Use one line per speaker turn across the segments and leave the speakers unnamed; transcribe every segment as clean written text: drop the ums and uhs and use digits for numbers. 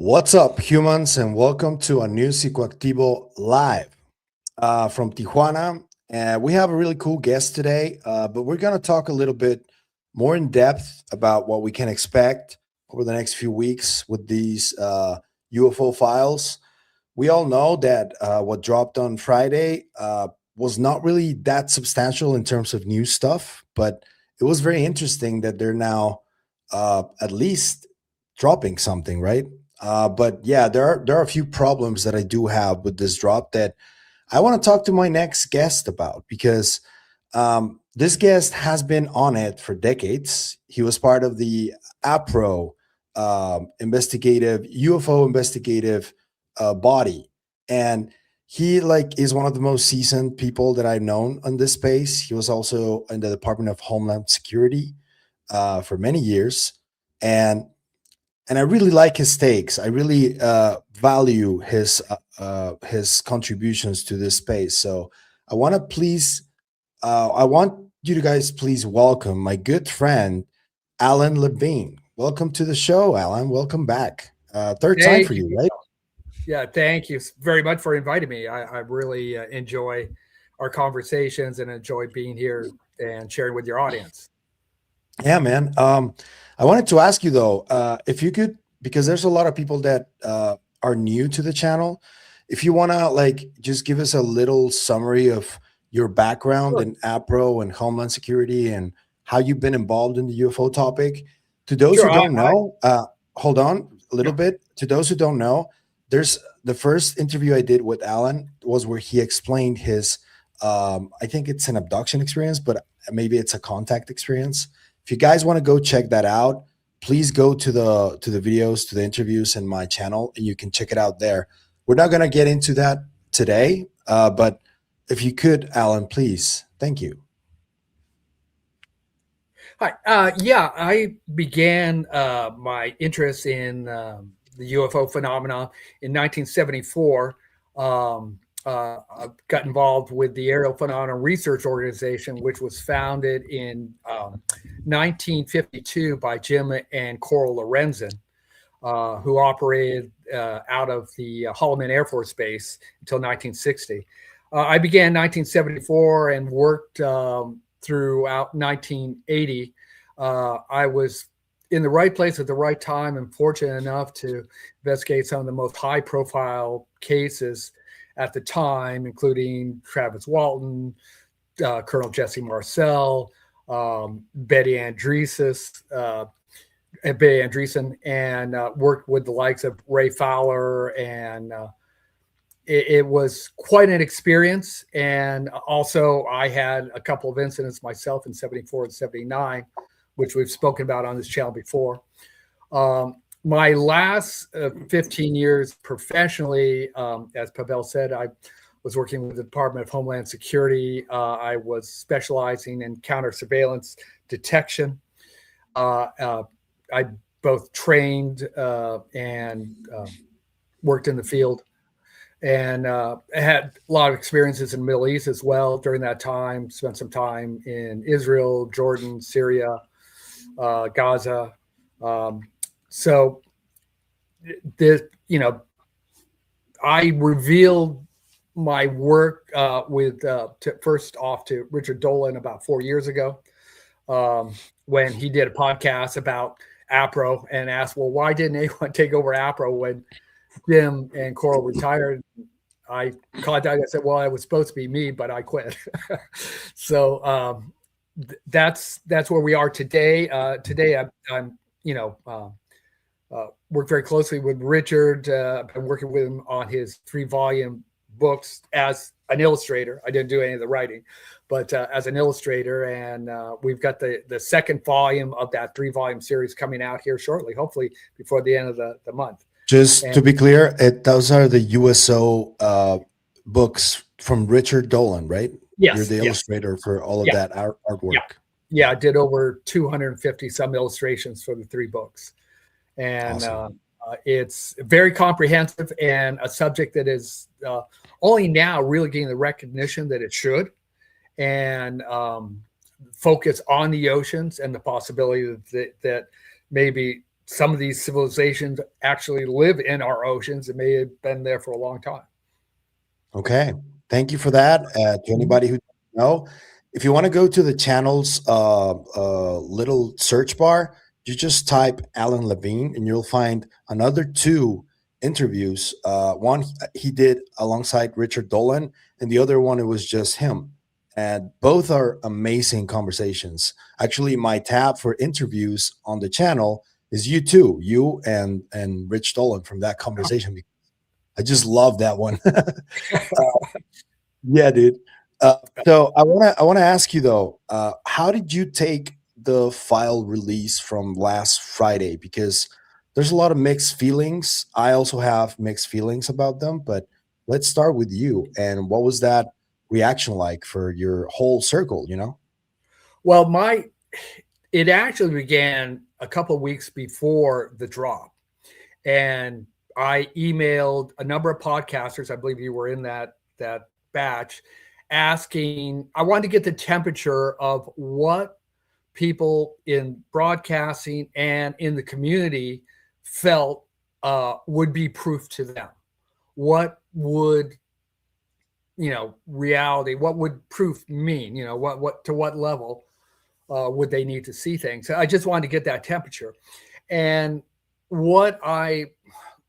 What's up, humans, and welcome to a new Psicoactivo live from Tijuana. And we have a really cool guest today, but we're going to talk a little bit more in depth about what we can expect over the next few weeks with these UFO files. We all know that what dropped on Friday was not really that substantial in terms of new stuff, but it was very interesting that they're now at least dropping something, right? But yeah, there are a few problems that I do have with this drop that I want to talk to my next guest about because this guest has been on it for decades. He was part of the A.P.R.O investigative UFO investigative body, and he is one of the most seasoned people that I've known on this space. He was also in the Department of Homeland Security for many years, and I really like his takes. I really value his contributions to this space. So I want you to guys please welcome my good friend Allan Lavigne. Welcome to the show, Allan. Welcome back. Third time for you, right?
Yeah, thank you very much for inviting me. I really enjoy our conversations and enjoy being here and sharing with your audience.
Yeah, man. I wanted to ask you though, if you could, because there's a lot of people that are new to the channel. If you want to just give us a little summary of your background in A.P.R.O and Homeland Security and how you've been involved in the UFO topic. To those who don't know, hold on a little bit. To those who don't know, there's the first interview I did with Allan was where he explained his, I think it's an abduction experience, but maybe it's a contact experience. If you guys want to go check that out, please go to the videos, to the interviews in my channel, and you can check it out there. We're not going to get into that today, but if you could, Allan, please. Thank you.
Hi. Yeah, I began my interest in the UFO phenomena in 1974. I got involved with the Aerial Phenomena Research Organization, which was founded in 1952 by Jim and Coral Lorenzen, who operated out of the Holloman Air Force Base until 1960. I began in 1974 and worked throughout 1980. I was in the right place at the right time and fortunate enough to investigate some of the most high-profile cases at the time, including Travis Walton, Colonel Jesse Marcel, Betty Andreessen, and worked with the likes of Ray Fowler, and it was quite an experience. And also, I had a couple of incidents myself in 74 and 79, which we've spoken about on this channel before. My last 15 years professionally, as Pavel said, I was working with the Department of Homeland Security. I was specializing in counter surveillance detection. I both trained and worked in the field, and I had a lot of experiences in the Middle East as well during that time. Spent some time in Israel, Jordan, Syria, Gaza. So this, I revealed my work first off to Richard Dolan about 4 years ago, when he did a podcast about A.P.R.O and asked, well, why didn't anyone take over A.P.R.O when Jim and Coral retired? I contacted, I said, well, it was supposed to be me, but I quit. So that's where we are today. Today I'm worked very closely with Richard. I've been working with him on his 3-volume books as an illustrator. I didn't do any of the writing, but as an illustrator. And we've got the second volume of that 3-volume series coming out here shortly, hopefully before the end of the month.
Just to be clear, those are the USO books from Richard Dolan, right?
Yes.
You're the illustrator for all of that artwork.
Yeah, I did over 250 some illustrations for the 3 books. And awesome. It's very comprehensive and a subject that is only now really getting the recognition that it should, and focus on the oceans and the possibility that maybe some of these civilizations actually live in our oceans and may have been there for a long time.
Okay. Thank you for that. To anybody who doesn't know, if you want to go to the channel's little search bar, you just type Allan Lavigne and you'll find another two interviews. One he did alongside Richard Dolan, and the other one it was just him. And both are amazing conversations. Actually, my tab for interviews on the channel is you two, you and Rich Dolan from that conversation. I just love that one. Yeah, dude. So I wanna ask you though, how did you take the file release from last Friday? Because there's a lot of mixed feelings. I also have mixed feelings about them, but let's start with you. And what was that reaction like for your whole circle, you know?
Well, it actually began a couple of weeks before the drop. And I emailed a number of podcasters, I believe you were in that batch, asking, I wanted to get the temperature of what people in broadcasting and in the community felt would be proof to them. What would, reality, what would proof mean? What to what level would they need to see things? I just wanted to get that temperature. And what I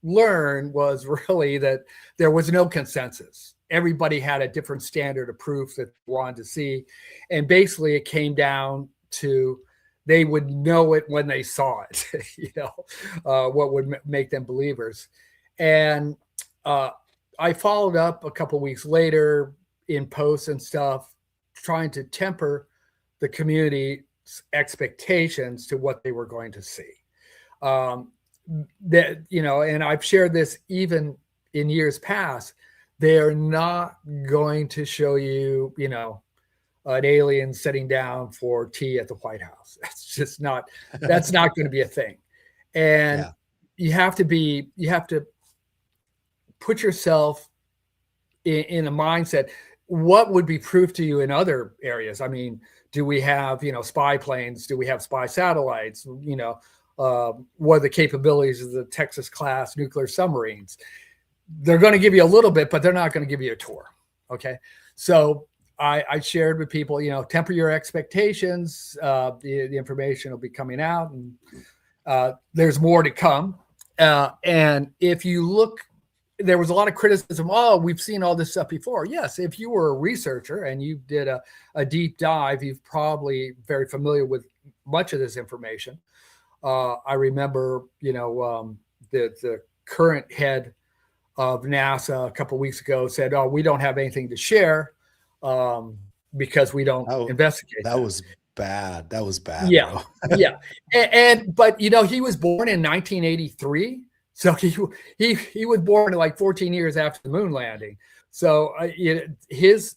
learned was really that there was no consensus. Everybody had a different standard of proof that they wanted to see. And basically it came down to they would know it when they saw it, what would make them believers. And I followed up a couple weeks later in posts and stuff, trying to temper the community's expectations to what they were going to see. And I've shared this even in years past, they are not going to show you, an alien sitting down for tea at the White House. That's not going to be a thing. And you have to put yourself in a mindset. What would be proof to you in other areas? I mean, do we have, spy planes? Do we have spy satellites? What are the capabilities of the Texas class nuclear submarines? They're going to give you a little bit, but they're not going to give you a tour. Okay. So I shared with people, temper your expectations. The information will be coming out, and there's more to come. And if you look, there was a lot of criticism. Oh, we've seen all this stuff before. Yes. If you were a researcher and you did a deep dive, you've probably very familiar with much of this information. I remember, the current head of NASA a couple of weeks ago said, "Oh, we don't have anything to share because we don't investigate."
That was bad. That was bad.
Yeah, yeah. But he was born in 1983, so he was born like 14 years after the moon landing. So his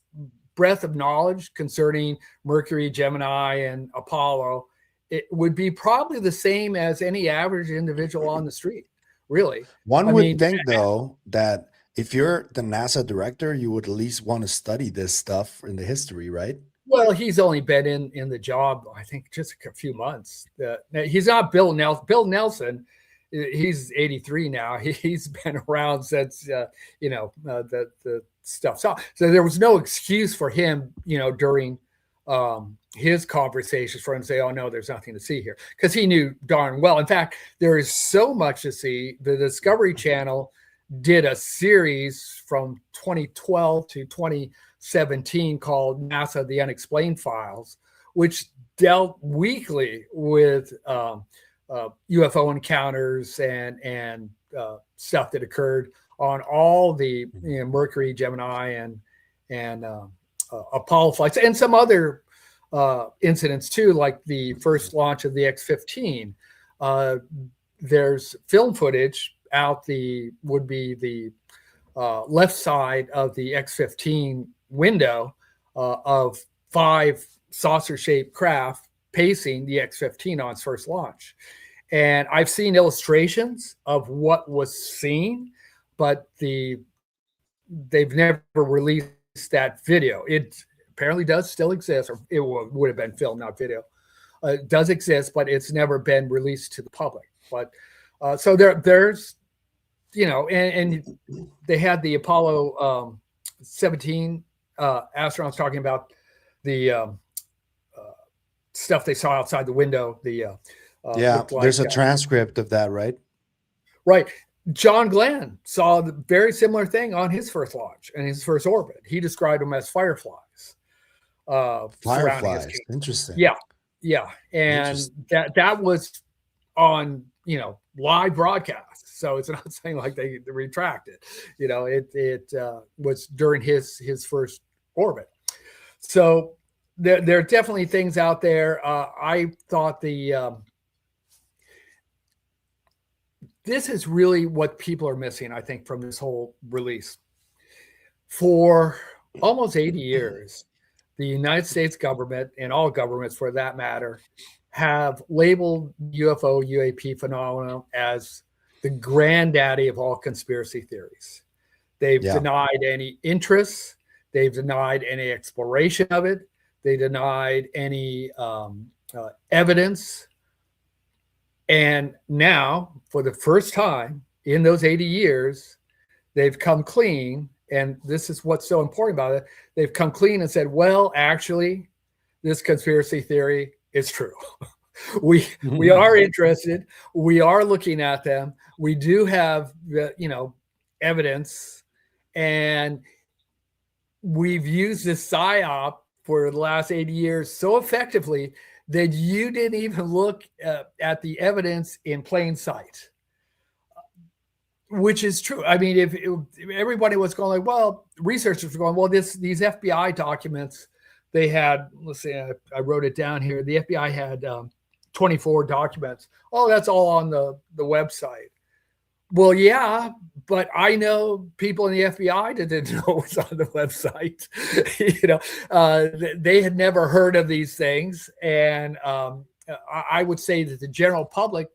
breadth of knowledge concerning Mercury, Gemini, and Apollo, it would be probably the same as any average individual on the street, really.
One would think, though, that if you're the NASA director, you would at least want to study this stuff in the history, right?
Well, he's only been in the job, I think, just a few months. He's not Bill Nelson. Bill Nelson, he's 83 now. He's been around since, the stuff. So there was no excuse for him, during his conversations for him to say, "Oh no, there's nothing to see here," because he knew darn well. In fact, there is so much to see. The Discovery Channel did a series from 2012 to 2017 called NASA: The Unexplained Files, which dealt weekly with UFO encounters and stuff that occurred on all the Mercury, Gemini, and Apollo flights, and some other incidents too, like the first launch of the X-15. There's film footage out the left side of the X-15 window of 5 saucer-shaped craft pacing the X-15 on its first launch. And I've seen illustrations of what was seen, but they've never released that video. It apparently does still exist, or it would have been film, not video. It does exist, but it's never been released to the public. But so there's, and they had the Apollo 17 astronauts talking about the stuff they saw outside the window.
There's a transcript of that, right?
Right. John Glenn saw the very similar thing on his first launch and his first orbit. He described them as fireflies.
Fireflies. Interesting.
Yeah. And that was on, live broadcast. So it's not saying like they retract it. It was during his first orbit. So there are definitely things out there. I thought this is really what people are missing, I think, from this whole release. For almost 80 years, the United States government, and all governments for that matter, have labeled UFO UAP phenomenon as the granddaddy of all conspiracy theories. They've denied any interest. They've denied any exploration of it. They denied any evidence. And now, for the first time in those 80 years, they've come clean. And this is what's so important about it. They've come clean and said, well, actually, this conspiracy theory is true. We are interested. We are looking at them. We do have evidence. And we've used this PSYOP for the last 80 years so effectively that you didn't even look at the evidence in plain sight, which is true. I mean, if everybody was going like, well, researchers were going, well, these FBI documents, they had, let's say, I wrote it down here. The FBI had 24 documents. Oh, that's all on the website. Well, yeah, but I know people in the FBI that didn't know it was on the website. They had never heard of these things. And I would say that the general public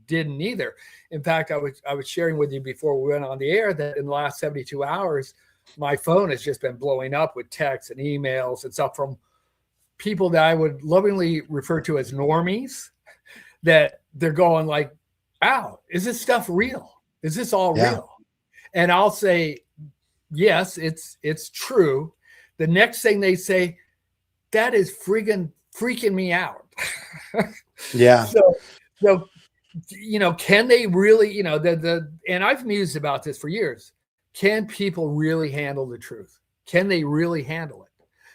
didn't either. In fact, I was sharing with you before we went on the air that in the last 72 hours, my phone has just been blowing up with texts and emails and stuff from people that I would lovingly refer to as normies, that they're going like, "Ow, is this stuff real? Is this all real?" And I'll say, yes, it's true. The next thing they say, that is freaking me out.
Yeah.
So can they really, and I've mused about this for years. Can people really handle the truth? Can they really handle it?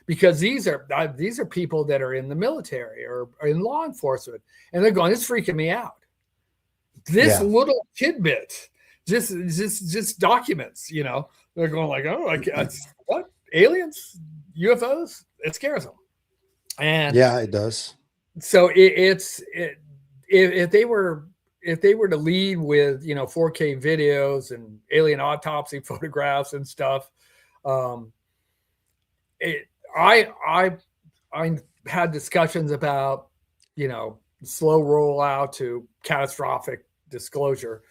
Because these are people that are in the military or in law enforcement, and they're going, it's freaking me out. This little tidbit, just documents, they're going like, oh, what? Aliens, UFOs? It scares them. And
yeah, it does.
So if they were to lead with 4K videos and alien autopsy photographs and stuff, I had discussions about slow rollout to catastrophic disclosure.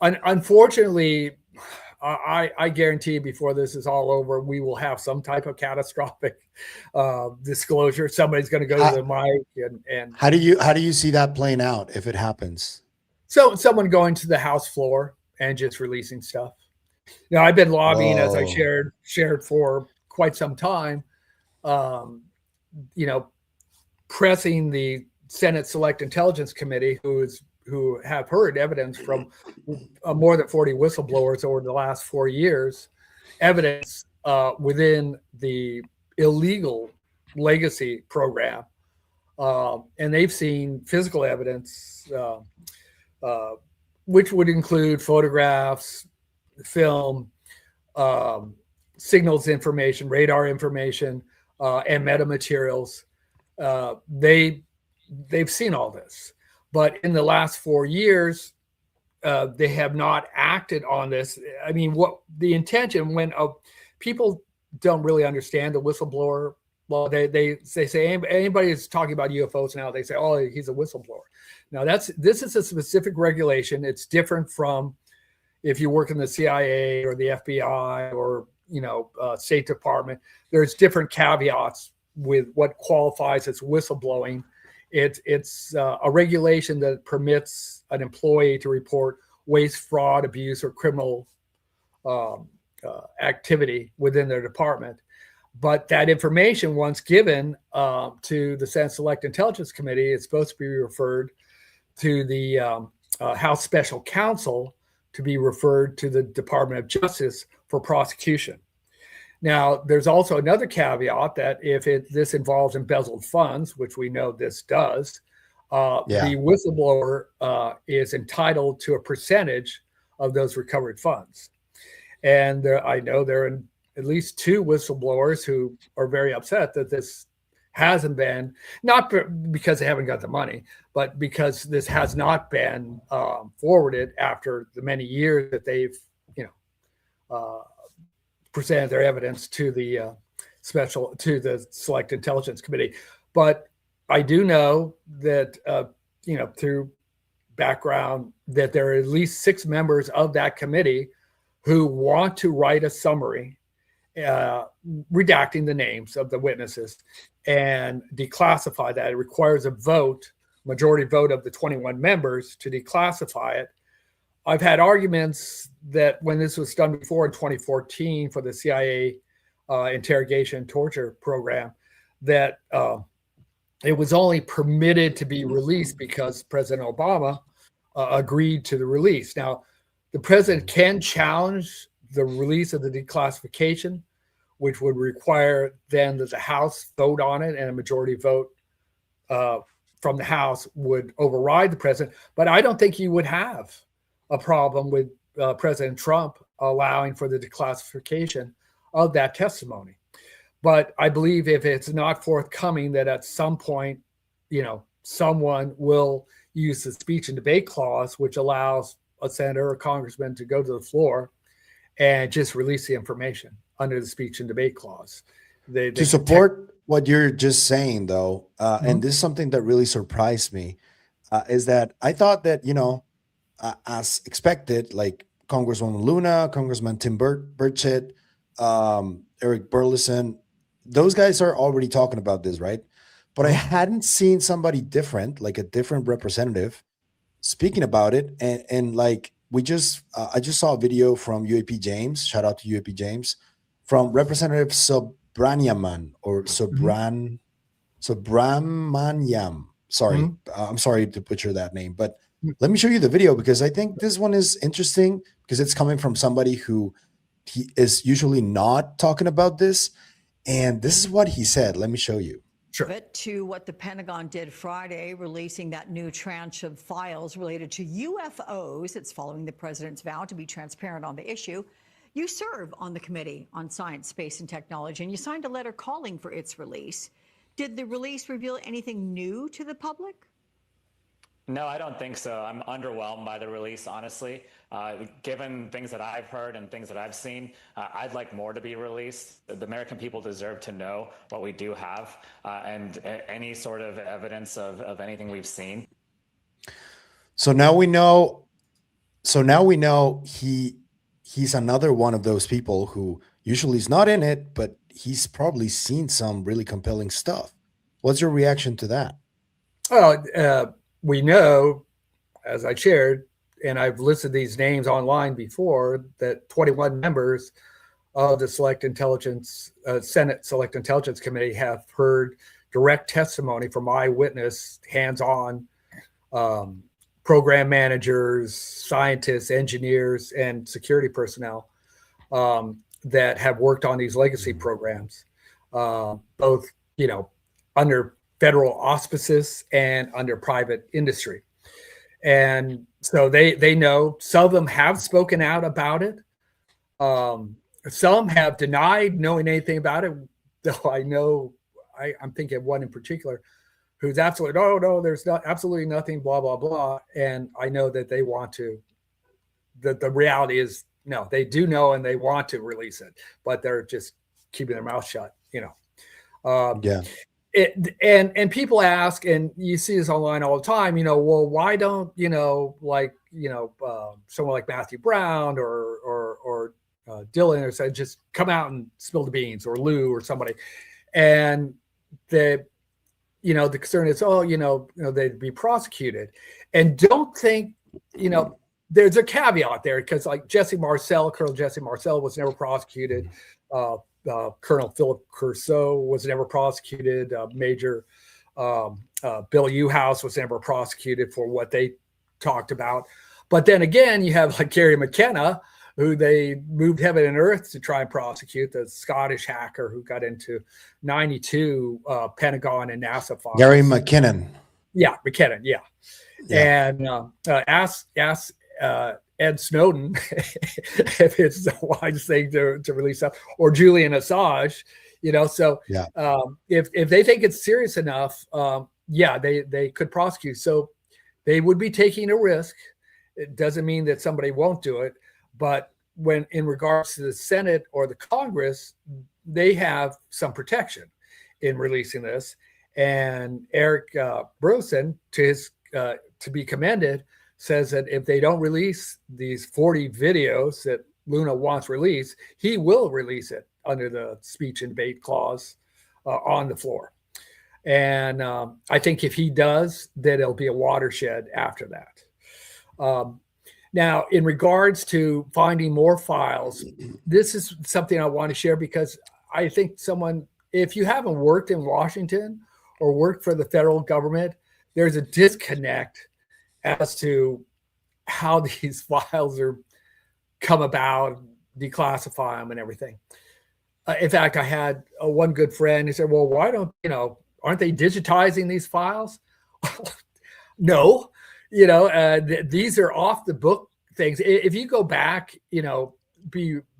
Unfortunately, I guarantee before this is all over, we will have some type of catastrophic disclosure. Somebody's going to go to the mic and
how do you see that playing out if it happens?
So someone going to the House floor and just releasing stuff. I've been lobbying, as I shared for quite some time, pressing the Senate Select Intelligence Committee, who have heard evidence from more than 40 whistleblowers over the last 4 years, evidence within the illegal legacy program. And they've seen physical evidence, which would include photographs, film, signals information, radar information, and metamaterials. They've seen all this. But in the last 4 years, they have not acted on this. I mean, what the intention when people don't really understand the whistleblower law. They say anybody is talking about UFOs now, they say, oh, he's a whistleblower. Now this is a specific regulation. It's different from if you work in the CIA or the FBI or State Department. There's different caveats with what qualifies as whistleblowing. It's a regulation that permits an employee to report waste, fraud, abuse, or criminal activity within their department. But that information, once given to the Senate Select Intelligence Committee, is supposed to be referred to the House Special Counsel to be referred to the Department of Justice for prosecution. Now, there's also another caveat that if this involves embezzled funds, which we know this does, the whistleblower is entitled to a percentage of those recovered funds. And I know there are at least 2 whistleblowers who are very upset that this hasn't been, not because they haven't got the money, but because this has not been forwarded after the many years that they've, presented their evidence to the Select Intelligence Committee. But I do know that, through background, that there are at least 6 members of that committee who want to write a summary redacting the names of the witnesses and declassify that. It requires a majority vote of the 21 members to declassify it. I've had arguments that when this was done before in 2014 for the CIA interrogation and torture program, that it was only permitted to be released because President Obama agreed to the release. Now, the president can challenge the release of the declassification, which would require then that the House vote on it, and a majority vote from the House would override the president. But I don't think you would have a problem with President Trump allowing for the declassification of that testimony. But I believe if it's not forthcoming, that at some point, someone will use the speech and debate clause, which allows a senator or congressman to go to the floor and just release the information under the speech and debate clause.
To support what you're just saying, though, and this is something that really surprised me, is that I thought that, as expected, like Congresswoman Luna, Congressman Tim Burchett, Eric Burleson, those guys are already talking about this, right? But I hadn't seen somebody different, like a different representative, speaking about it. And like I just saw a video from UAP James. Shout out to UAP James, from Representative Subramaniam or Subramaniam. Sorry, I'm sorry to butcher that name, but let me show you the video, because I think this one is interesting because it's coming from somebody who he is usually not talking about this. And this is what he said. Let me show you.
Sure. To what the Pentagon did Friday, releasing that new tranche of files related to UFOs. It's following the president's vow to be transparent on the issue. You serve on the Committee on Science, Space, and Technology, and you signed a letter calling for its release. Did the release reveal anything new to the public?
No, I don't think so. I'm underwhelmed by the release, honestly. Given things that I've heard and things that I've seen, I'd like more to be released. The American people deserve to know what we do have, and any sort of evidence of anything we've seen.
So now we know. He's another one of those people who usually is not in it, but he's probably seen some really compelling stuff. What's your reaction to that?
Well, we know, as I shared, and I've listed these names online before, that 21 members of the Senate Select Intelligence Committee have heard direct testimony from eyewitness, hands-on program managers, scientists, engineers, and security personnel that have worked on these legacy programs, both, under federal auspices and under private industry. And so they know. Some of them have spoken out about it. Some have denied knowing anything about it, though I know, I'm thinking of one in particular who's absolutely, no, there's absolutely nothing, blah, blah, blah. And I know that they want to, that the reality is, no, they do know and they want to release it, but they're just keeping their mouth shut,
Yeah.
And people ask, and you see this online all the time, well, why don't, someone like Matthew Brown or Dylan or said, just come out and spill the beans, or Lou or somebody. And the concern is, they'd be prosecuted. And don't think, there's a caveat there, because like Colonel Jesse Marcel was never prosecuted. Colonel Philip Curceau was never prosecuted. Major Bill Uhouse was never prosecuted for what they talked about. But then again, you have like Gary McKenna, who they moved heaven and earth to try and prosecute, the Scottish hacker who got into 92 Pentagon and NASA files.
Gary McKinnon.
Yeah, McKinnon, yeah. And ask Ed Snowden if it's the wise thing to release stuff, or Julian Assange, if they think it's serious enough, they could prosecute. So they would be taking a risk. It doesn't mean that somebody won't do it, but when in regards to the Senate or the Congress, they have some protection in releasing this. And Eric Brosen, to be commended, says that if they don't release these 40 videos that Luna wants released, he will release it under the speech and debate clause on the floor. And I think if he does, then it'll be a watershed after that. Now, in regards to finding more files, this is something I want to share, because I think if you haven't worked in Washington or worked for the federal government, there's a disconnect as to how these files are come about, declassify them and everything. In fact, I had one good friend who said, well, why aren't they digitizing these files? No, these are off the book things. If you go back,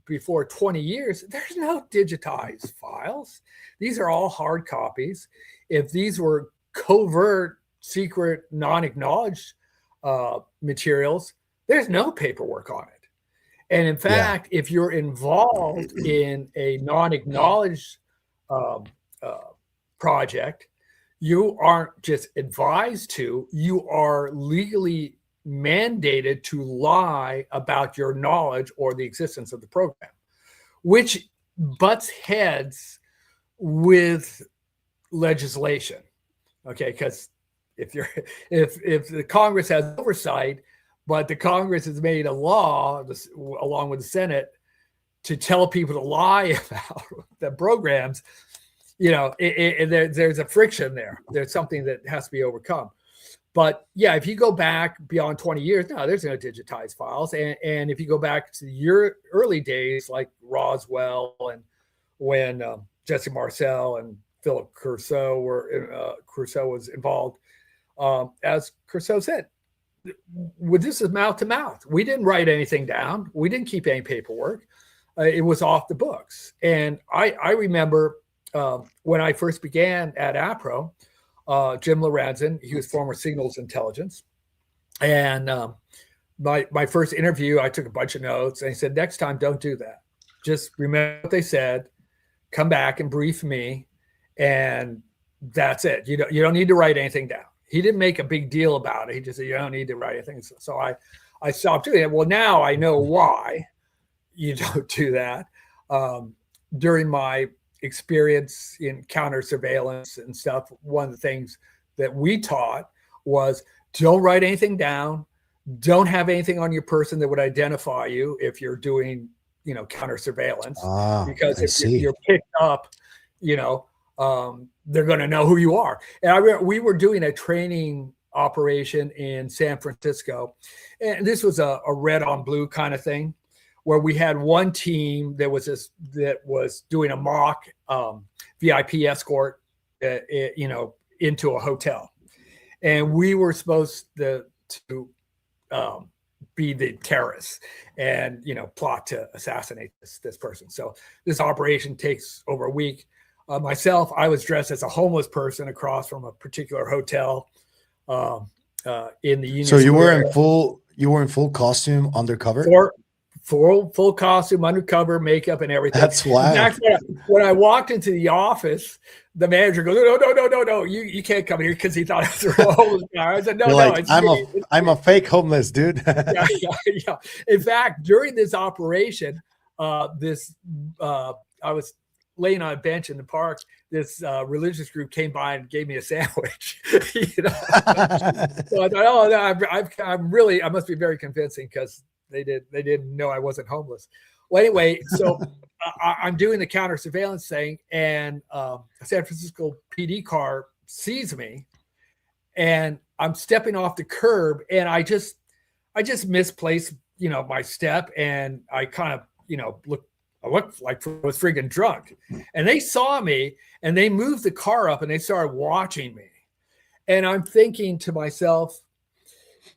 before 20 years, there's no digitized files. These are all hard copies. If these were covert, secret, non-acknowledged materials, there's no paperwork on it. And in fact, if you're involved in a non-acknowledged project, you aren't just advised to, you are legally mandated to lie about your knowledge or the existence of the program, which butts heads with legislation. Okay, because if the Congress has oversight, but the Congress has made a law along with the Senate to tell people to lie about the programs, there's a friction there. There's something that has to be overcome. But yeah, if you go back beyond 20 years, no, there's no digitized files. And if you go back to your early days, like Roswell, and when Jesse Marcel and Philip Curceau was involved, as Curceau said, this is mouth to mouth. We didn't write anything down. We didn't keep any paperwork. It was off the books. And I remember when I first began at A.P.R.O, Jim Lorenzen, he was former Signals Intelligence. And my first interview, I took a bunch of notes, and he said, next time, don't do that. Just remember what they said, come back and brief me, and that's it. You don't need to write anything down. He didn't make a big deal about it. He just said, you don't need to write anything. So I stopped doing it. Well, now I know why you don't do that. During my experience in counter surveillance and stuff, one of the things that we taught was don't write anything down. Don't have anything on your person that would identify you if you're doing, counter surveillance. Because if you're picked up, they're going to know who you are. And we were doing a training operation in San Francisco, and this was a red on blue kind of thing, where we had one team that was doing a mock VIP escort, into a hotel, and we were supposed to be the terrorists and plot to assassinate this person. So this operation takes over a week. Myself, I was dressed as a homeless person across from a particular hotel in the Union.
So you
Square.
were in full costume, undercover.
Full costume, undercover, makeup, and everything.
That's wild.
In fact, when I walked into the office, the manager goes, "No, you can't come here," because he thought I was a homeless guy. I said, "No,
I'm a fake homeless dude."
Yeah. In fact, during this operation, I was laying on a bench in the park, this religious group came by and gave me a sandwich. You know? So I thought, oh, no, I must be very convincing because they didn't know I wasn't homeless. Well, anyway, so I'm doing the counter surveillance thing, and a San Francisco PD car sees me, and I'm stepping off the curb, and I just misplaced, you know, my step, and I kind of, you know, I looked like I was friggin' drunk, and they saw me, and they moved the car up, and they started watching me, and I'm thinking to myself,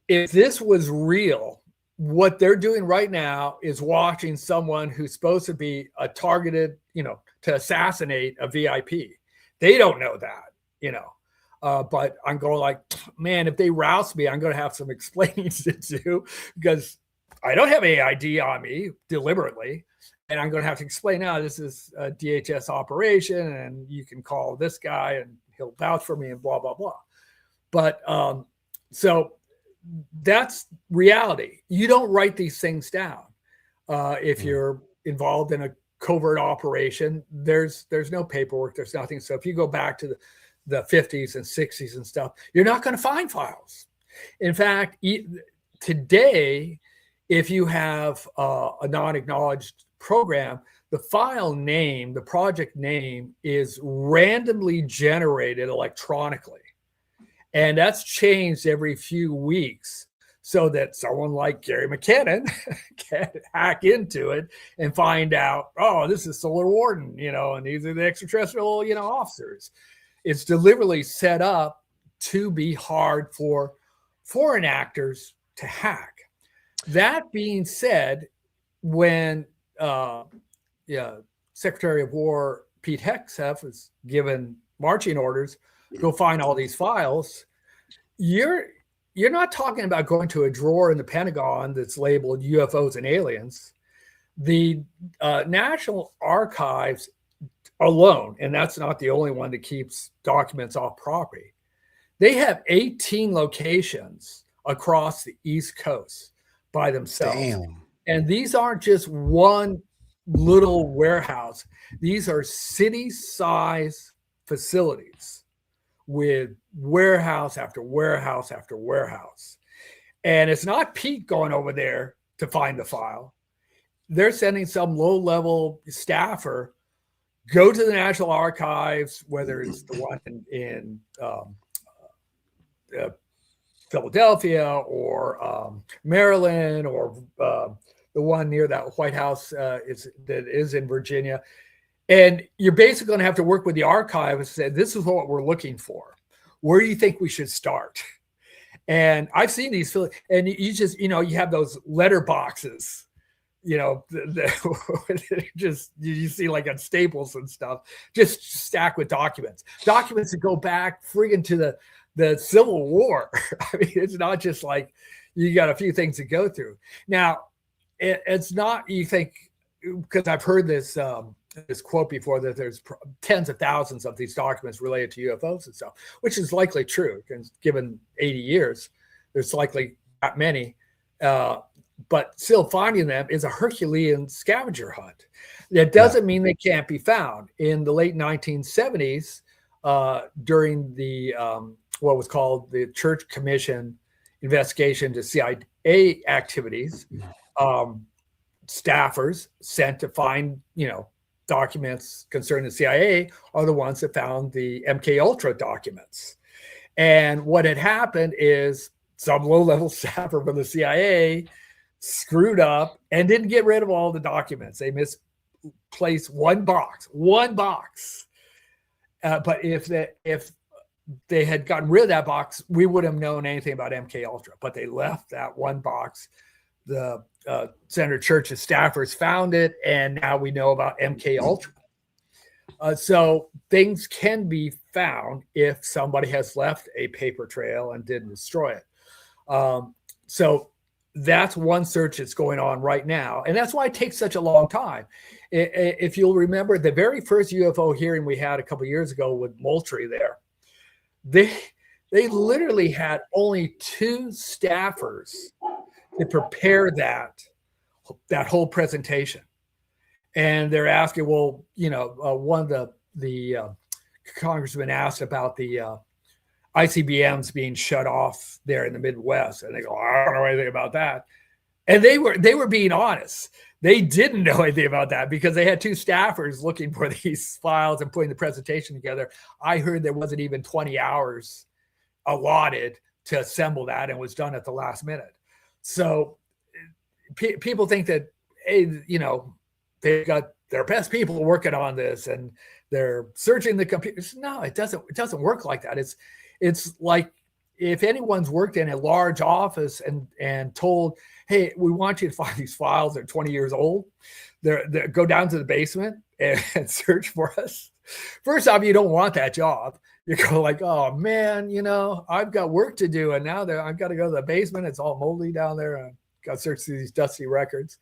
if this was real, what they're doing right now is watching someone who's supposed to be a targeted, you know, to assassinate a VIP. They don't know that, you know. But I'm going like, man, if they rouse me, I'm going to have some explaining to do because I don't have any ID on me deliberately. And I'm going to have to explain, now this is a DHS operation and you can call this guy and he'll vouch for me and blah, blah, blah. But so that's reality. You don't write these things down. If you're involved in a covert operation, there's no paperwork, there's nothing. So if you go back to the 50s and 60s and stuff, you're not going to find files. In fact, today, if you have a non-acknowledged program, the file name, the project name is randomly generated electronically. And that's changed every few weeks so that someone like Gary McKinnon can hack into it and find out, oh, this is Solar Warden, you know, and these are the extraterrestrial, you know, officers. It's deliberately set up to be hard for foreign actors to hack. That being said, when Secretary of War Pete Hegseth was given marching orders, go find all these files, you're not talking about going to a drawer in the Pentagon that's labeled UFOs and aliens. The National Archives alone, and that's not the only one that keeps documents off property, they have 18 locations across the East Coast by themselves.
Damn.
And these aren't just one little warehouse. These are city-size facilities with warehouse after warehouse after warehouse. And it's not Pete going over there to find the file. They're sending some low-level staffer, go to the National Archives, whether it's the one in Philadelphia or Maryland, or the one near that White House that is in Virginia. And you're basically going to have to work with the archive and say, this is what we're looking for. Where do you think we should start? And I've seen these, and you just, you know, you have those letter boxes, you know, just, you see like on Staples and stuff, just stacked with documents that go back friggin' to the Civil War. I mean, it's not just like you got a few things to go through. Now, it's not, you think, because I've heard this quote before, that there's tens of thousands of these documents related to UFOs and stuff, which is likely true. Because given 80 years, there's likely that many. But still finding them is a Herculean scavenger hunt. That doesn't mean they can't be found. In the late 1970s, during the what was called the Church Commission investigation to CIA activities, staffers sent to find, you know, documents concerning the CIA are the ones that found the MK Ultra documents. And what had happened is some low-level staffer from the CIA screwed up and didn't get rid of all the documents. They misplaced one box. But if they had gotten rid of that box, we wouldn't have known anything about MK Ultra. But they left that one box. The Senator Church's staffers found it, and now we know about MK Ultra. So things can be found if somebody has left a paper trail and didn't destroy it. So that's one search that's going on right now. And that's why it takes such a long time. If you'll remember the very first UFO hearing we had a couple of years ago with Moultrie there, they literally had only 2 staffers to prepare that whole presentation. and they're asking, well, one of the congressman asked about the ICBMs being shut off there in the Midwest, and they go, I don't know anything about that. And they were being honest. They didn't know anything about that because they had two staffers looking for these files and putting the presentation together. I heard there wasn't even 20 hours allotted to assemble that, and was done at the last minute. So people think that, hey, they've got their best people working on this and they're searching the computers. No, it doesn't work like that. It's like if anyone's worked in a large office and told, hey, we want you to find these files that are 20 years old, they go down to the basement and search for us. First off, you don't want that job. You go like, oh man, I've got work to do, and now I've got to go to the basement. It's all moldy down there, and I've got to search through these dusty records.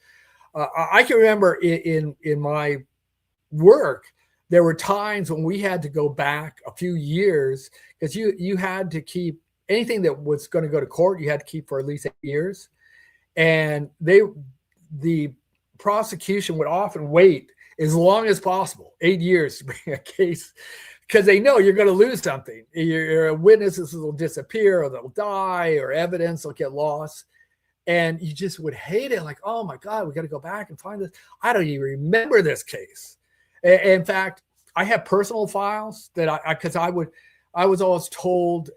I can remember in my work, there were times when we had to go back a few years because you had to keep anything that was going to go to court. You had to keep for at least 8 years, and the prosecution would often wait as long as possible, 8 years, to bring a case, because they know you're going to lose something. Your witnesses will disappear, or they'll die, or evidence will get lost. And you just would hate it. Like, oh my God, we got to go back and find this. I don't even remember this case. In fact, I have personal files that because I was always told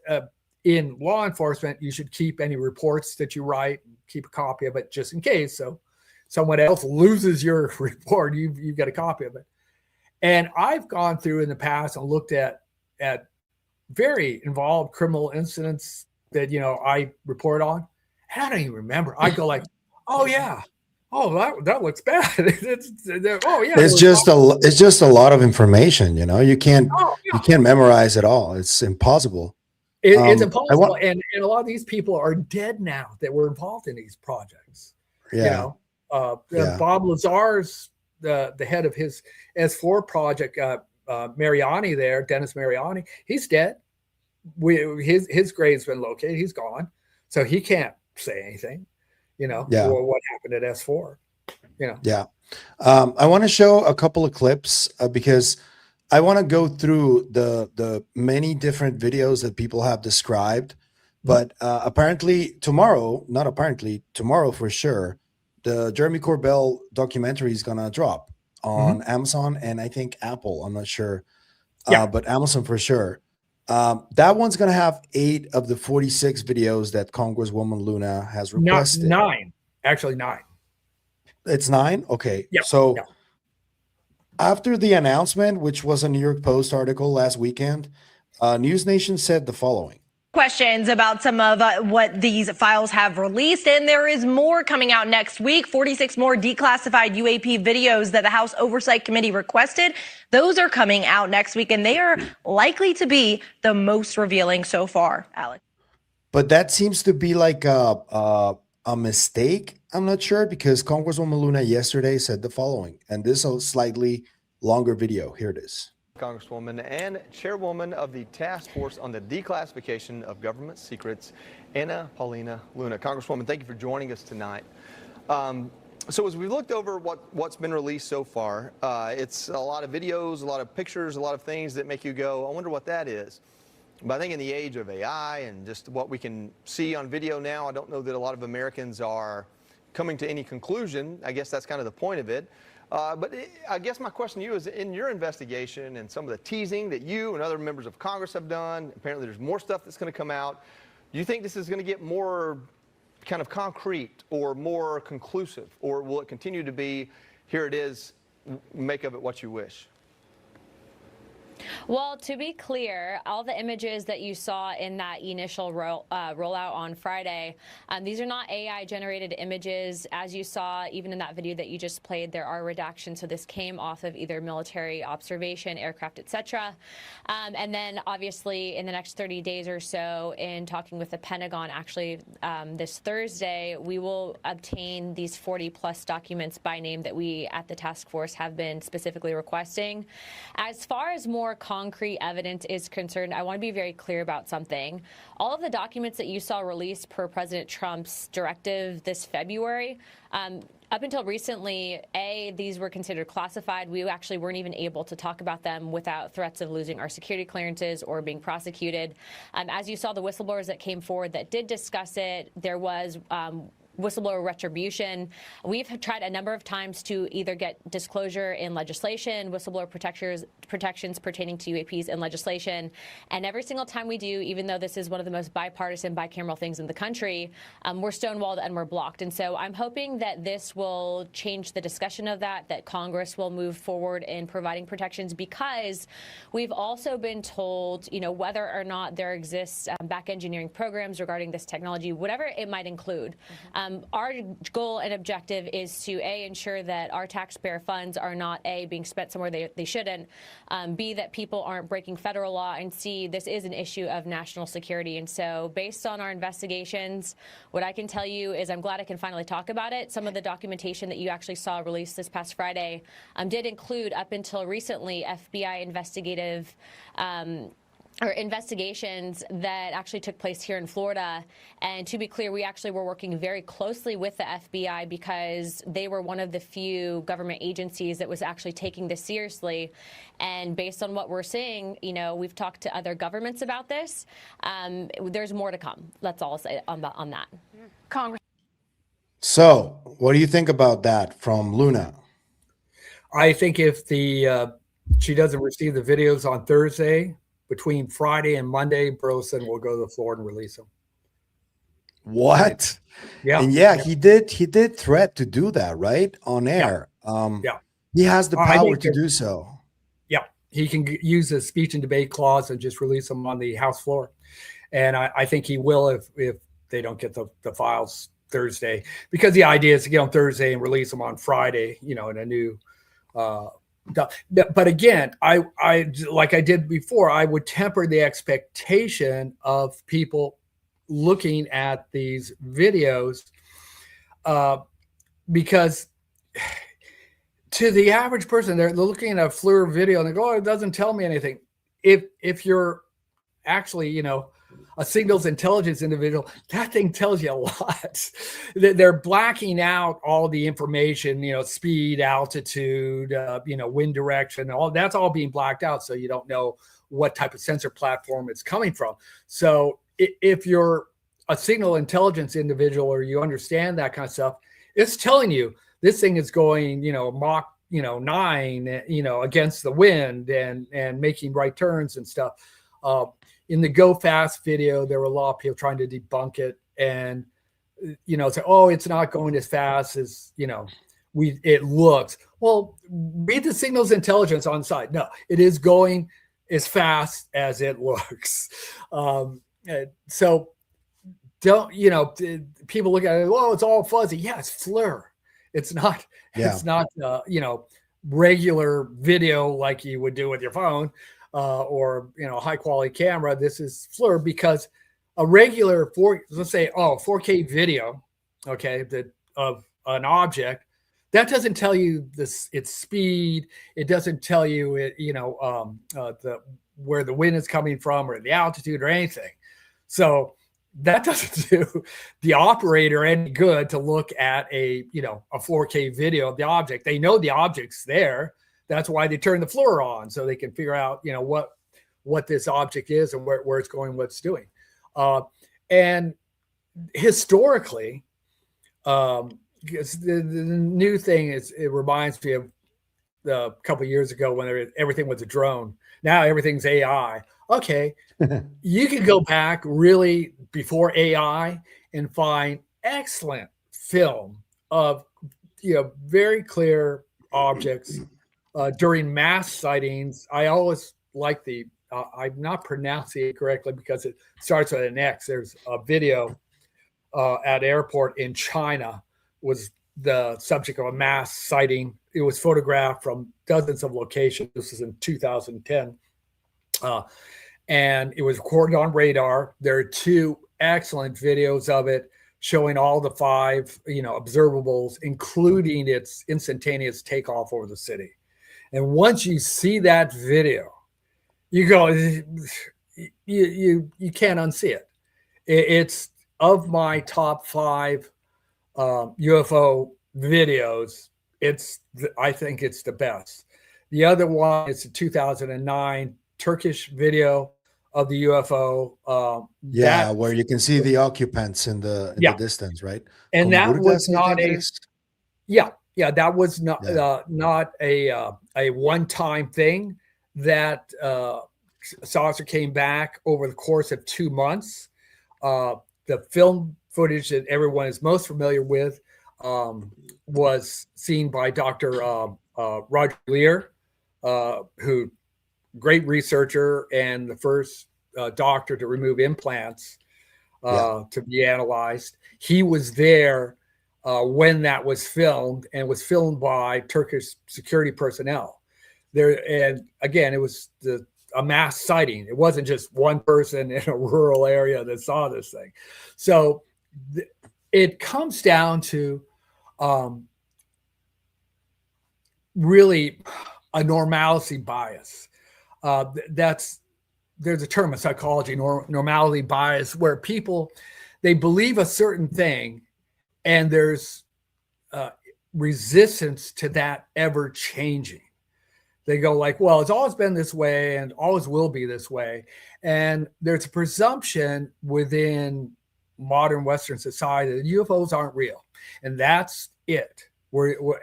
in law enforcement, you should keep any reports that you write, keep a copy of it just in case. So someone else loses your report, you've got a copy of it. And I've gone through in the past and looked at very involved criminal incidents that, I report on. And I don't even remember. I go like, oh yeah. Oh, that looks bad. Oh yeah.
It's just a lot of information, you can't memorize it all. It's impossible.
It's impossible. And a lot of these people are dead now that were involved in these projects.
Yeah.
Bob Lazar's the head of his S4 project, Mariani there, Dennis Mariani, he's dead. His grave's been located. He's gone. So he can't say anything, or what happened at S4,
Yeah. I want to show a couple of clips because I want to go through the many different videos that people have described, but tomorrow for sure, the Jeremy Corbell documentary is going to drop on Amazon and I think Apple. I'm not sure, but Amazon for sure. That one's going to have 8 of the 46 videos that Congresswoman Luna has requested.
9. Actually 9.
It's 9? Okay.
Yeah.
So after the announcement, which was a New York Post article last weekend, News Nation said the following.
Questions about some of what these files have released, and there is more coming out next week. 46 more declassified UAP videos that the House Oversight Committee requested. Those are coming out next week, and they are likely to be the most revealing so far, Alex.
But that seems to be like a mistake. I'm not sure, because Congresswoman Luna yesterday said the following, and this is a slightly longer video. Here it is.
Congresswoman and Chairwoman of the Task Force on the Declassification of Government Secrets, Anna Paulina Luna. Congresswoman, thank you for joining us tonight. So as we looked over what's been released so far, it's a lot of videos, a lot of pictures, a lot of things that make you go, I wonder what that is. But I think in the age of AI and just what we can see on video now, I don't know that a lot of Americans are coming to any conclusion. I guess that's kind of the point of it. But I guess my question to you is, in your investigation and some of the teasing that you and other members of Congress have done, apparently there's more stuff that's going to come out. Do you think this is going to get more kind of concrete or more conclusive, or will it continue to be, here it is, make of it what you wish?
Well, to be clear, all the images that you saw in that initial rollout on Friday, these are not AI-generated images. As you saw, even in that video that you just played, there are redactions. So this came off of either military observation, aircraft, etc. And then, obviously, in the next 30 days or so, in talking with the Pentagon, actually this Thursday, we will obtain these 40-plus documents by name that we at the task force have been specifically requesting. As far as more concrete evidence is concerned, I want to be very clear about something. All of the documents that you saw released per President Trump's directive this February, up until recently, these were considered classified. We actually weren't even able to talk about them without threats of losing our security clearances or being prosecuted. As you saw, the whistleblowers that came forward that did discuss it, there was whistleblower retribution. We've tried a number of times to either get disclosure in legislation, whistleblower protections pertaining to UAPs in legislation. And every single time we do, even though this is one of the most bipartisan, bicameral things in the country, we're stonewalled and we're blocked. And so I'm hoping that this will change the discussion of that Congress will move forward in providing protections, because we've also been told, whether or not there exists back engineering programs regarding this technology, whatever it might include. Our goal and objective is to, ensure that our taxpayer funds are not, being spent somewhere they shouldn't, B, that people aren't breaking federal law, and C, this is an issue of national security. And so based on our investigations, what I can tell you is I'm glad I can finally talk about it. Some of the documentation that you actually saw released this past Friday did include, up until recently, FBI investigations that actually took place here in Florida. And to be clear, we actually were working very closely with the FBI because they were one of the few government agencies that was actually taking this seriously. And based on what we're seeing, we've talked to other governments about this. There's more to come. That's all I'll say on that.
Congress.
So what do you think about that from Luna?
I think if she doesn't receive the videos on Thursday, between Friday and Monday, Burleson will go to the floor and release them.
What?
Yeah.
And he did threat to do that, right? On air.
Yeah.
He has the power to do so.
Yeah. He can use the speech and debate clause and just release them on the House floor. And I think he will if they don't get the files Thursday, because the idea is to get on Thursday and release them on Friday, in a new but again, I like I did before, I would temper the expectation of people looking at these videos, because to the average person, they're looking at a FLIR video and they go, "Oh, it doesn't tell me anything." If you're actually, a signals intelligence individual, that thing tells you a lot. They're blacking out all the information, speed, altitude, wind direction, all that's all being blacked out. So you don't know what type of sensor platform it's coming from. So if you're a signal intelligence individual, or you understand that kind of stuff, it's telling you this thing is going, Mach, 9, against the wind and making right turns and stuff. In the Go Fast video, there were a lot of people trying to debunk it and, say, "Oh, it's not going as fast as, it looks." Well, read the signals intelligence on site. No, it is going as fast as it looks. So don't, people look at it, "Oh, it's all fuzzy." Yeah, it's FLIR. It's not, it's not, regular video like you would do with your phone. Or high quality camera. This is FLIR, because a regular 4K video, of an object, that doesn't tell you its speed. It doesn't tell you where the wind is coming from or the altitude or anything. So that doesn't do the operator any good to look at a 4K video of the object. They know the object's there. That's why they turn the FLIR on, so they can figure out, what this object is and where it's going, what it's doing. And historically, because the new thing is, it reminds me of a couple of years ago when everything was a drone. Now everything's AI. Okay, you can go back really before AI and find excellent film of very clear objects. During mass sightings, I always like I'm not pronouncing it correctly because it starts with an X. There's a video at airport in China was the subject of a mass sighting. It was photographed from dozens of locations. This was in 2010. And it was recorded on radar. There are 2 excellent videos of it showing all the 5, observables, including its instantaneous takeoff over the city. And once you see that video, you go, you can't unsee it. It's of my top 5 UFO videos. I think it's the best. The other one is a 2009 Turkish video of the UFO.
Yeah, where you can see the occupants in the distance, right?
And that was not that was not a one-time thing. That saucer came back over the course of 2 months. The film footage that everyone is most familiar with was seen by Dr. Roger Lear, who great researcher and the first doctor to remove implants to be analyzed. He was there when that was filmed, and was filmed by Turkish security personnel. And again, it was a mass sighting. It wasn't just one person in a rural area that saw this thing. So it comes down to really a normalcy bias. There's a term in psychology, normality bias, where people, they believe a certain thing, and there's resistance to that ever changing. They go like, well, it's always been this way and always will be this way. And there's a presumption within modern Western society that UFOs aren't real. And that's it.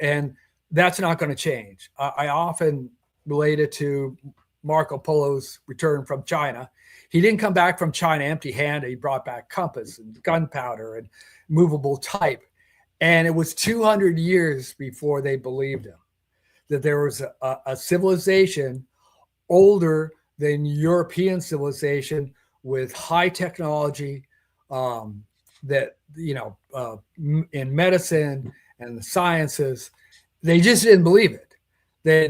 And that's not going to change. I often relate it to Marco Polo's return from China. He didn't come back from China empty-handed. He brought back compass and gunpowder and movable type. And it was 200 years before they believed him, that there was a civilization older than European civilization with high technology that, in medicine and the sciences, they just didn't believe it.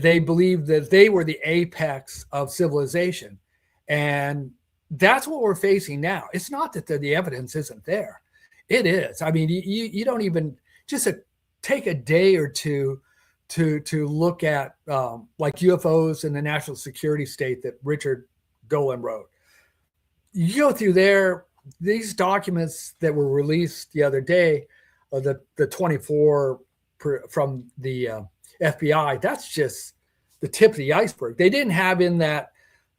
They believed that they were the apex of civilization. And that's what we're facing now. It's not that the evidence isn't there. It is. I mean, you don't even just take a day or two to look at like UFOs in the national security state that Richard Dolan wrote. You go through there, these documents that were released the other day, the 24 from the FBI, that's just the tip of the iceberg. They didn't have in that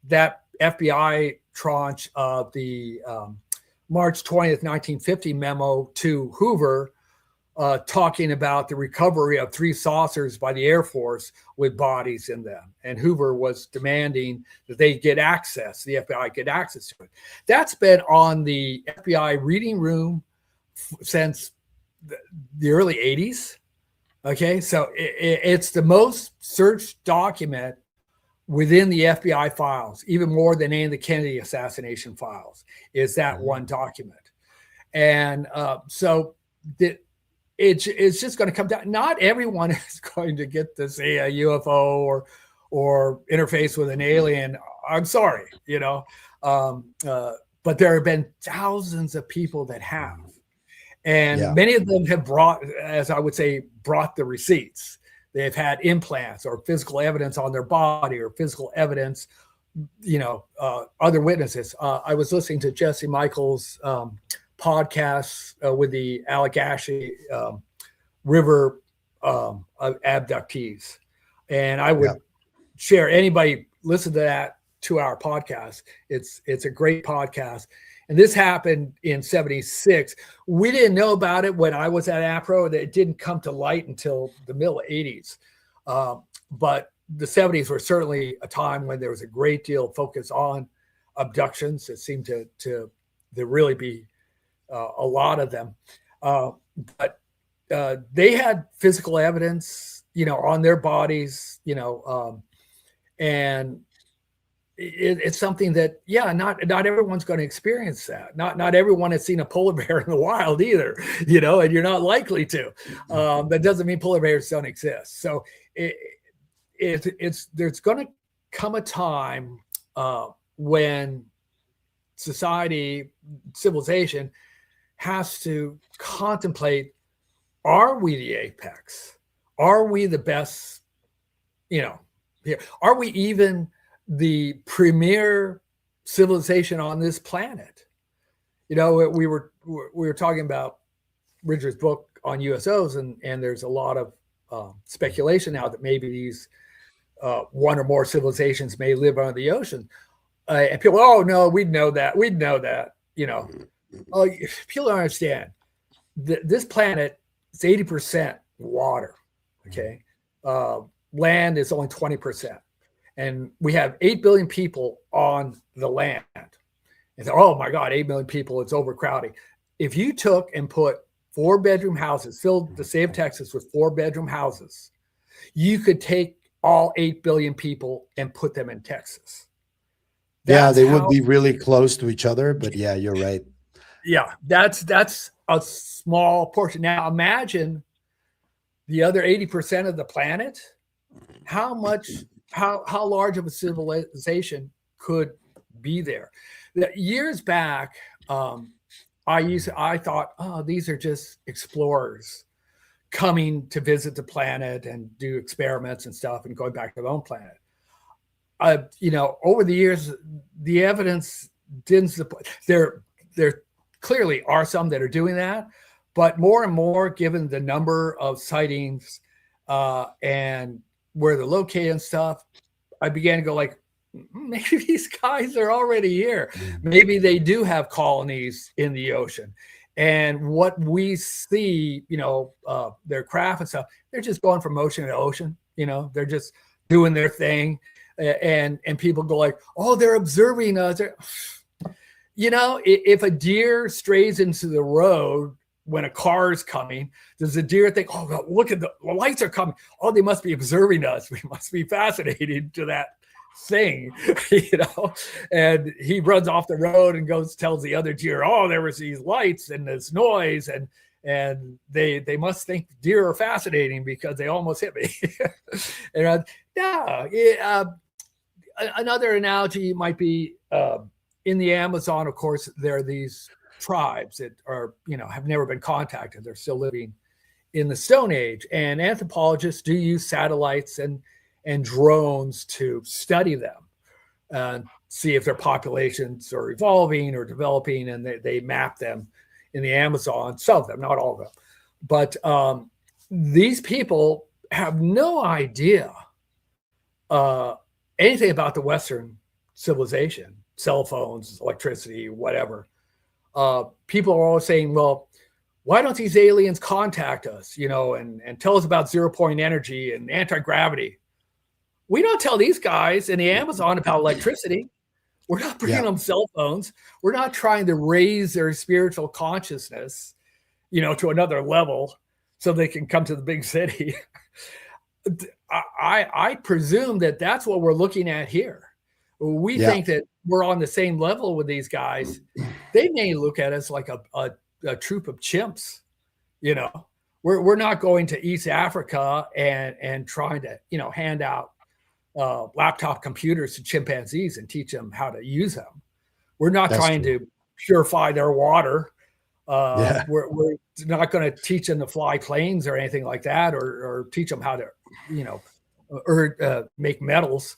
FBI tranche of the March 20th, 1950 memo to Hoover, talking about the recovery of 3 saucers by the Air Force with bodies in them. And Hoover was demanding that they get access, the FBI get access to it. That's been on the FBI reading room since the early 80s. Okay, so it's the most searched document within the FBI files, even more than any of the Kennedy assassination files, is that one document. And so it's just going to come down. Not everyone is going to get to see a UFO or interface with an alien. I'm sorry, but there have been thousands of people that have. And many of them have brought the receipts. They've had implants or physical evidence on their body or physical evidence, other witnesses. I was listening to Jesse Michaels' podcast with the Allegheny River abductees. And I would share, anybody listen to that 2-hour podcast. It's a great podcast. And this happened in 76. We didn't know about it when I was at A.P.R.O. It didn't come to light until the middle 80s. But the 70s were certainly a time when there was a great deal of focus on abductions. It seemed to really be a lot of them. But they had physical evidence, on their bodies, and it's something that, not everyone's going to experience that. Not everyone has seen a polar bear in the wild either, and you're not likely to. That doesn't mean polar bears don't exist. So there's going to come a time when society, civilization has to contemplate, are we the apex? Are we the best, here? Are we even the premier civilization on this planet. We were talking about Richard's book on USOs, and there's a lot of speculation now that maybe these one or more civilizations may live under the ocean. And people, oh no, we'd know that. People don't understand. This planet is 80% water. Okay, land is only 20%, and we have 8 billion people on the land. And oh my God, 8 million people, it's overcrowding. If you took and put 4-bedroom houses, filled the state of Texas with 4-bedroom houses, you could take all 8 billion people and put them in Texas.
They would be really close to each other, but yeah, you're right.
Yeah, that's a small portion. Now imagine the other 80% of the planet. How large of a civilization could be there? Years back, I thought, oh, these are just explorers coming to visit the planet and do experiments and stuff and going back to their own planet. Over the years, the evidence didn't support. There clearly are some that are doing that, but more and more, given the number of sightings and where they're located and stuff, I began to go like, maybe these guys are already here. Maybe they do have colonies in the ocean. And what we see, their craft and stuff, they're just going from ocean to ocean. They're just doing their thing. And people go like, oh, they're observing us. If a deer strays into the road when a car is coming, does the deer think, oh, God, look at the lights are coming. Oh, they must be observing us. We must be fascinated to that thing, and he runs off the road and tells the other deer, oh, there was these lights and this noise, and they must think deer are fascinating because they almost hit me. Another analogy might be in the Amazon. Of course, there are these tribes that are have never been contacted. They're still living in the Stone Age, and anthropologists do use satellites and drones to study them and see if their populations are evolving or developing, and they map them in the Amazon, some of them, not all of them. But these people have no idea anything about the Western civilization, cell phones, electricity, whatever. People are always saying, well, why don't these aliens contact us, and tell us about 0-point energy and anti-gravity? We don't tell these guys in the Amazon about electricity. We're not bringing them cell phones. We're not trying to raise their spiritual consciousness, to another level so they can come to the big city. I presume that that's what we're looking at here. We think that we're on the same level with these guys. They may look at us like a troop of chimps. We're not going to East Africa and trying to, hand out laptop computers to chimpanzees and teach them how to use them. We're not trying to purify their water. We're not going to teach them to fly planes or anything like that, or teach them how to, make metals.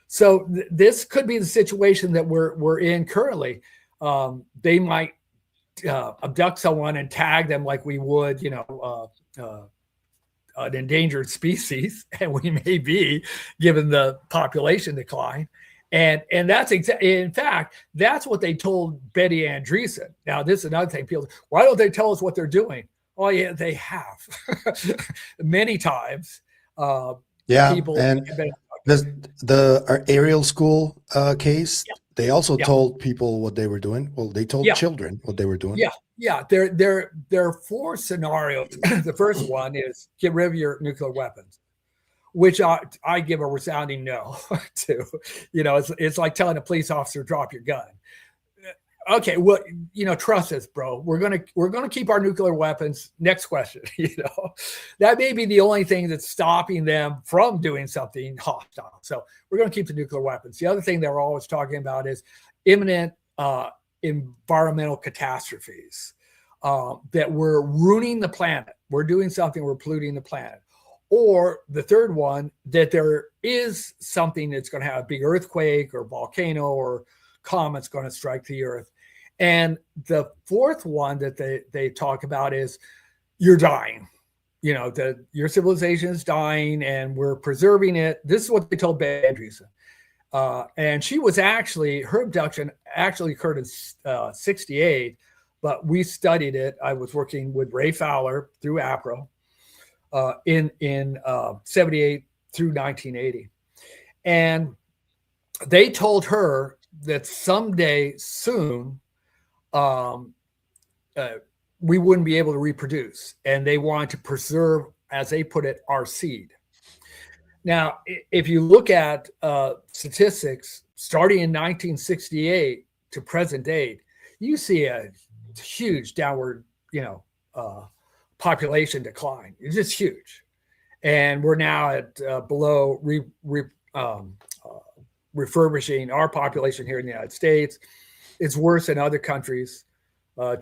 So this could be the situation that we're in currently. They might abduct someone and tag them like we would, an endangered species, and we may be, given the population decline. And that's in fact, that's what they told Betty Andreessen. Now, this is another thing. People, why don't they tell us what they're doing? Oh, yeah, they have many times. People
and the Ariel school case, they also told people what they were doing. Well, they told children what they were doing. There are 4 scenarios. The first one is get rid of your nuclear weapons, which I give a resounding no to. It's like telling a police officer, drop your gun. Okay, well, trust us, bro. We're gonna keep our nuclear weapons. Next question. That may be the only thing that's stopping them from doing something hostile. So we're gonna keep the nuclear weapons. The other thing that we're always talking about is imminent environmental catastrophes, that we're ruining the planet. We're doing something. We're polluting the planet.
or the third one, that there is something that's going to have a big earthquake or volcano or comet's going to strike the earth. And the fourth one that they talk about is you're dying. You know, your civilization is dying and we're preserving it. This is what they told Betty Andrews. And she was actually, her abduction actually occurred in 68, but we studied it. I was working with Ray Fowler through A.P.R.O in 78 through 1980. And they told her that someday soon, we wouldn't be able to reproduce, and they wanted to preserve, as they put it, our seed. Now, if you look at statistics starting in 1968 to present date, you see a huge downward, population decline. It's just huge, and we're now at below refurbishing our population here in the United States. It's worse in other countries.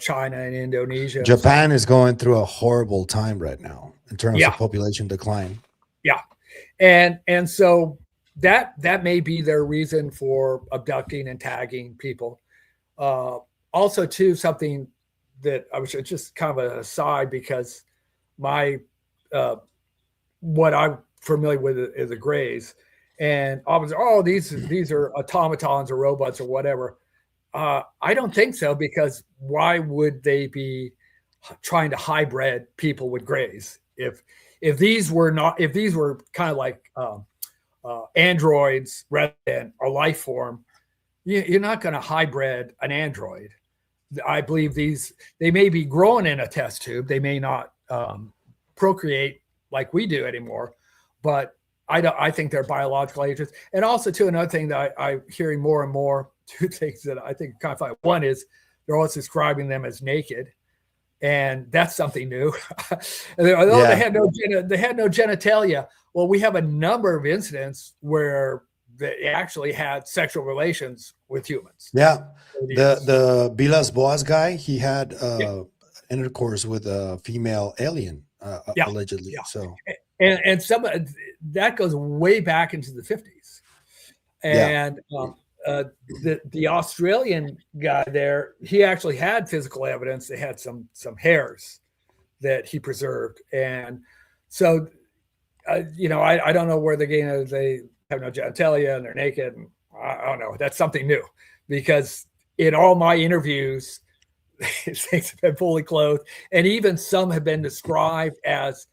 China and Indonesia.
Japan is going through a horrible time right now in terms of population decline.
Yeah. And so that may be their reason for abducting and tagging people. Also, too, something that I was just kind of an aside, because my what I'm familiar with is the Greys, and obviously, these are automatons or robots or whatever. I don't think so, because why would they be trying to hybrid people with Greys? If these were kind of like androids rather than a life form, you're not going to hybrid an android. I believe they may be growing in a test tube. They may not procreate like we do anymore, but I think they're biological agents. And also, too, another thing that I'm hearing more and more, two things that I think kind of funny. One is they're also describing them as naked, and that's something new. They had no genitalia. Well, we have a number of incidents where they actually had sexual relations with humans.
Yeah, the Vilas Boas guy, he had intercourse with a female alien, allegedly.
Yeah.
So,
and some that goes way back into the 50s, and the Australian guy there, he actually had physical evidence. They had some hairs that he preserved, and so I don't know where they're getting. They have no genitalia and they're naked. And I don't know. That's something new, because in all my interviews, things have been fully clothed, and even some have been described as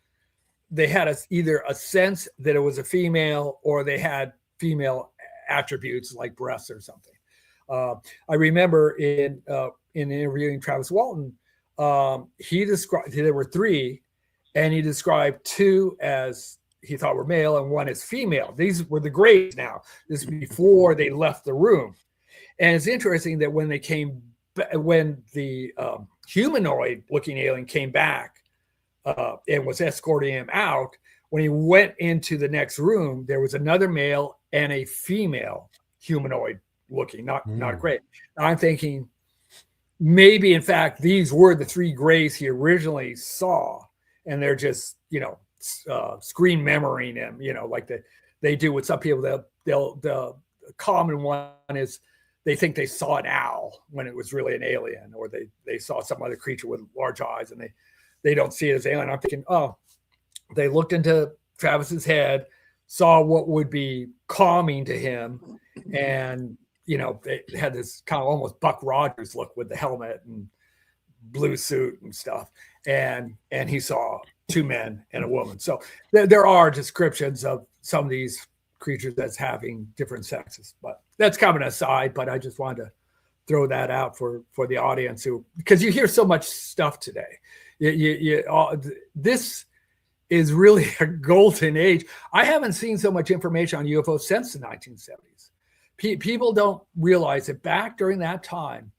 they had either a sense that it was a female, or they had female attributes like breasts or something. I remember in interviewing Travis Walton, he described, there were three, and he described two as he thought were male and one as female. These were the Greys now. This is before they left the room. And it's interesting that when the humanoid looking alien came back and was escorting him out, when he went into the next room, there was another male and a female humanoid looking, not Grey. I'm thinking maybe, in fact, these were the three Greys he originally saw, and they're just, screen memorying him, like they do with some people. The common one is they think they saw an owl when it was really an alien, or they saw some other creature with large eyes, and they don't see it as alien. I'm thinking, they looked into Travis's head, saw what would be calming to him, and they had this kind of almost Buck Rogers look with the helmet and blue suit and stuff, and he saw two men and a woman. So there are descriptions of some of these creatures as having different sexes, but that's kind of an aside. But I just wanted to throw that out for the audience, because you hear so much stuff today. This is really a golden age. I haven't seen so much information on UFOs since the 1970s. People don't realize that back during that time,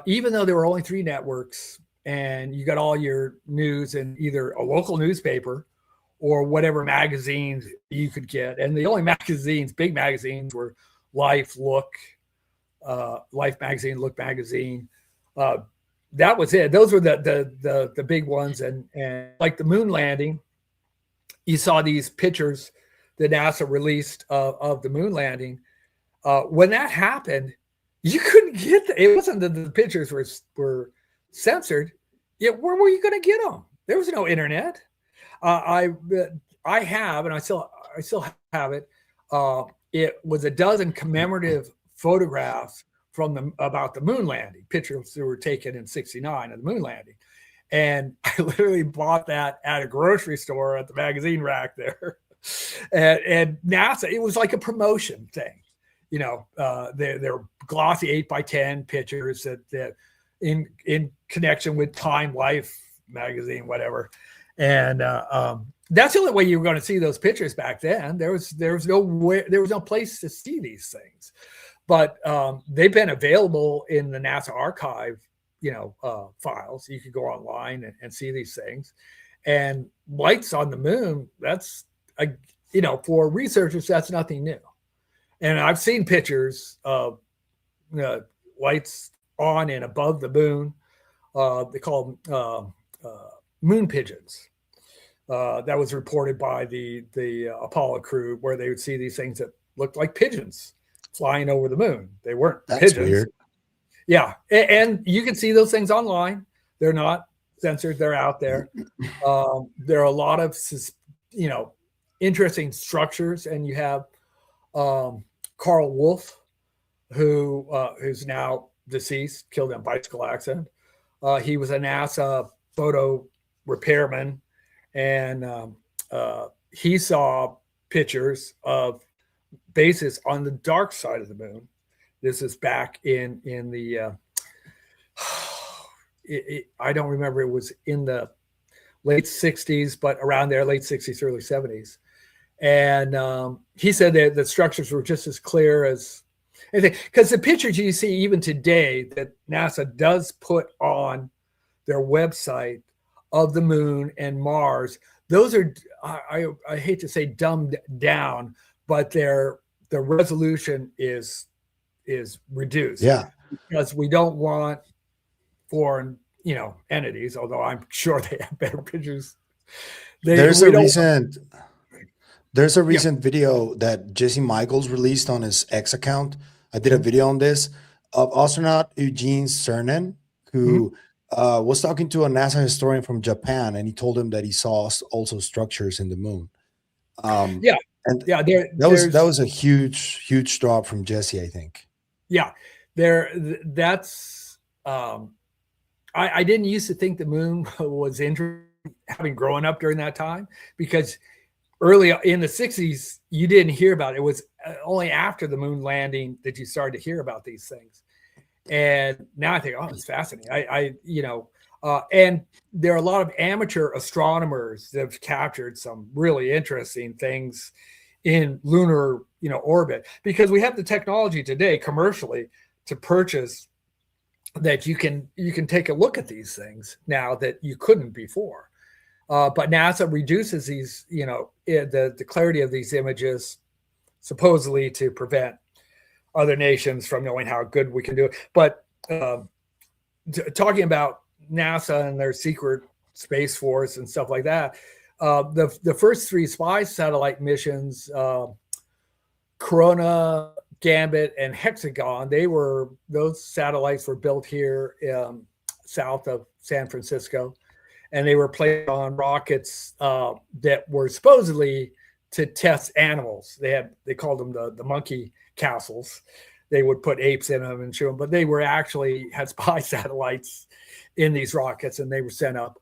even though there were only three networks, and you got all your news in either a local newspaper or whatever magazines you could get, and the only big magazines were Life, Look, Life magazine, Look magazine. That was it. Those were the big ones, and like the moon landing you saw these pictures that NASA released of the moon landing. When that happened, you couldn't get it. Wasn't that the pictures were censored. Where were you going to get them? There was no internet. I have, and I still have it. It was a dozen commemorative photographs about the moon landing, pictures that were taken in '69 of the moon landing. And I literally bought that at a grocery store at the magazine rack there. And NASA, it was like a promotion thing. They're glossy 8x10 pictures that in connection with Time Life magazine, whatever. And that's the only way you were going to see those pictures back then. There was no place to see these things. But they've been available in the NASA archive, files. You could go online and see these things. And lights on the moon, that's, for researchers, that's nothing new. And I've seen pictures of lights on and above the moon. They call them moon pigeons. That was reported by the Apollo crew, where they would see these things that looked like pigeons flying over the moon. They weren't pigeons. That's weird. Yeah, and you can see those things online. They're not censored. They're out there. There are a lot of, interesting structures, and you have Carl Wolf, who's now deceased, killed in a bicycle accident. He was a NASA photo repairman, and he saw pictures of bases on the dark side of the moon. This is back in the I don't remember, it was in the late 60s, but around there, late 60s, early 70s. And he said that the structures were just as clear as anything. Because the pictures you see even today that NASA does put on their website of the moon and Mars, those are, I hate to say dumbed down, but the resolution is reduced.
Yeah.
Because we don't want foreign, entities, although I'm sure they have better pictures.
There's a recent video that Jesse Michaels released on his X account. I did a video on this of astronaut Eugene Cernan, who was talking to a NASA historian from Japan, and he told him that he saw also structures in the moon. That was a huge drop from Jesse, I think.
Yeah, that's I didn't used to think the moon was interesting, having grown up during that time, because early in the 60s, you didn't hear about it. It was only after the moon landing that you started to hear about these things. And now I think, oh, it's fascinating. And there are a lot of amateur astronomers that have captured some really interesting things in lunar, orbit, because we have the technology today commercially to purchase that you can take a look at these things now that you couldn't before. But NASA reduces these, the clarity of these images, supposedly to prevent other nations from knowing how good we can do it. But talking about NASA and their secret space force and stuff like that, the first three spy satellite missions, Corona, Gambit, and Hexagon, those satellites were built here south of San Francisco, and they were placed on rockets that were supposedly to test animals. They called them the monkey castles. They would put apes in them and show them, but they were actually had spy satellites in these rockets, and they were sent up.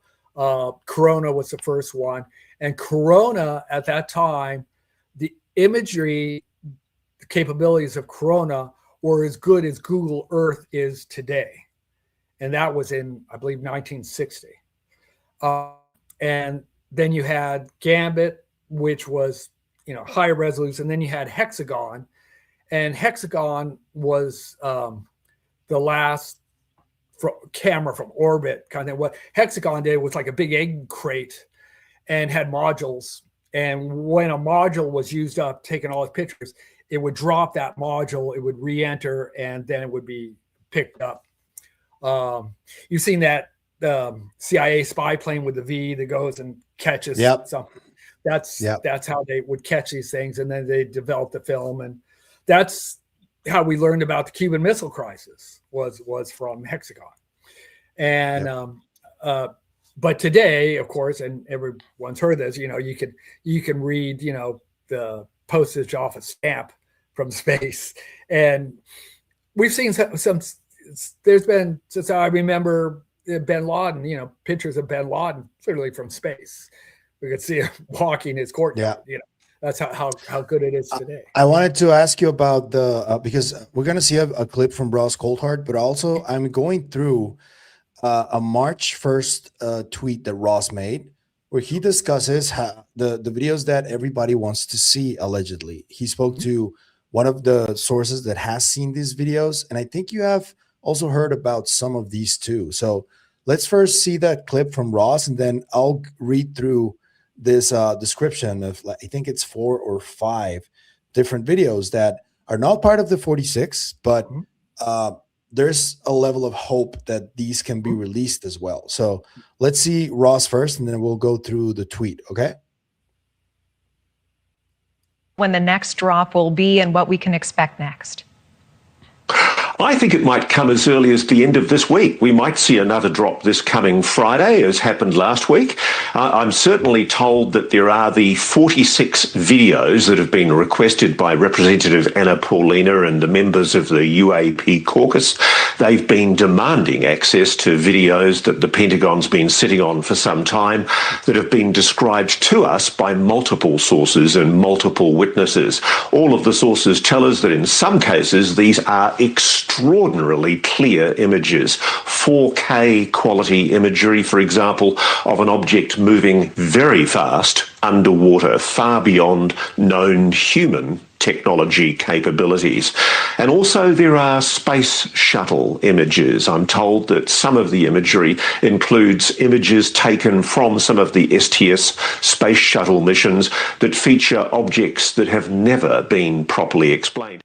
Corona was the first one, and Corona at that time, the imagery capabilities of Corona were as good as Google Earth is today. And that was in, I believe, 1960. And then you had Gambit, which was, higher resolution. And then you had Hexagon. And Hexagon was the last camera from orbit kind of. What Hexagon did was like a big egg crate and had modules. And when a module was used up, taking all its pictures, it would drop that module, it would re-enter, and then it would be picked up. You've seen that CIA spy plane with the V that goes and catches something. That's
Yeah.
that's how they would catch these things, and then they developed the film, and that's how we learned about the Cuban Missile Crisis was from Hexagon. And but today, of course, and everyone's heard this, you can read, the postage off a stamp from space. And we've seen some there's been, since I remember, bin Laden, pictures of bin Laden literally from space. We could see him walking his courtyard. That's how good it is today.
I wanted to ask you about the because we're going to see a clip from Ross Coulthard, but also I'm going through a March 1st tweet that Ross made, where he discusses how the videos that everybody wants to see. Allegedly, he spoke to one of the sources that has seen these videos, and I think you have also heard about some of these too. So let's first see that clip from Ross, and then I'll read through this description of, I think it's 4 or 5 different videos that are not part of the 46, but there's a level of hope that these can be released as well. So let's see Ross first, and then we'll go through the tweet. Okay.
When the next drop will be and what we can expect next.
I think it might come as early as the end of this week. We might see another drop this coming Friday, as happened last week. I'm certainly told that there are the 46 videos that have been requested by Representative Anna Paulina and the members of the UAP caucus. They've been demanding access to videos that the Pentagon's been sitting on for some time that have been described to us by multiple sources and multiple witnesses. All of the sources tell us that in some cases these are extraordinarily clear images, 4K quality imagery, for example, of an object moving very fast underwater, far beyond known human technology capabilities. And also there are space shuttle images. I'm told that some of the imagery includes images taken from some of the STS space shuttle missions that feature objects that have never been properly explained.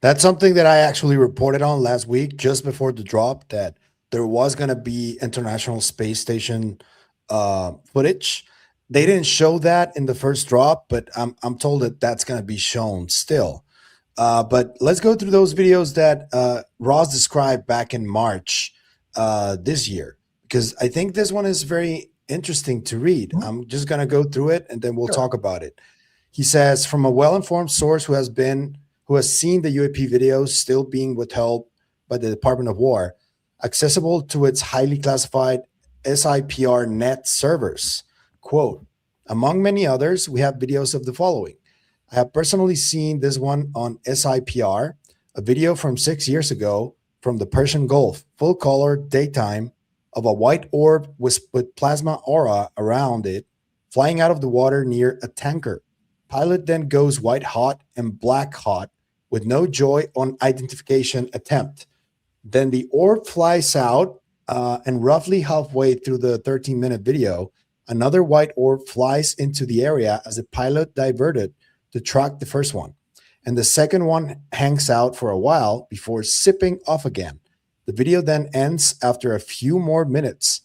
That's something that I actually reported on last week, just before the drop, that there was going to be International Space Station footage. They didn't show that in the first drop, but I'm told that that's going to be shown still. But let's go through those videos that Ross described back in March this year, because I think this one is very interesting to read. I'm just going to go through it, and then we'll talk about it. He says, from a well-informed source who has seen the UAP videos still being withheld by the Department of War, accessible to its highly classified SIPR net servers. Quote, among many others, we have videos of the following. I have personally seen this one on SIPR, a video from 6 years ago from the Persian Gulf, full color, daytime, of a white orb with plasma aura around it, flying out of the water near a tanker. Pilot then goes white hot and black hot with no joy on identification attempt. Then the orb flies out, and roughly halfway through the 13-minute video, another white orb flies into the area as the pilot diverted to track the first one. And the second one hangs out for a while before zipping off again. The video then ends after a few more minutes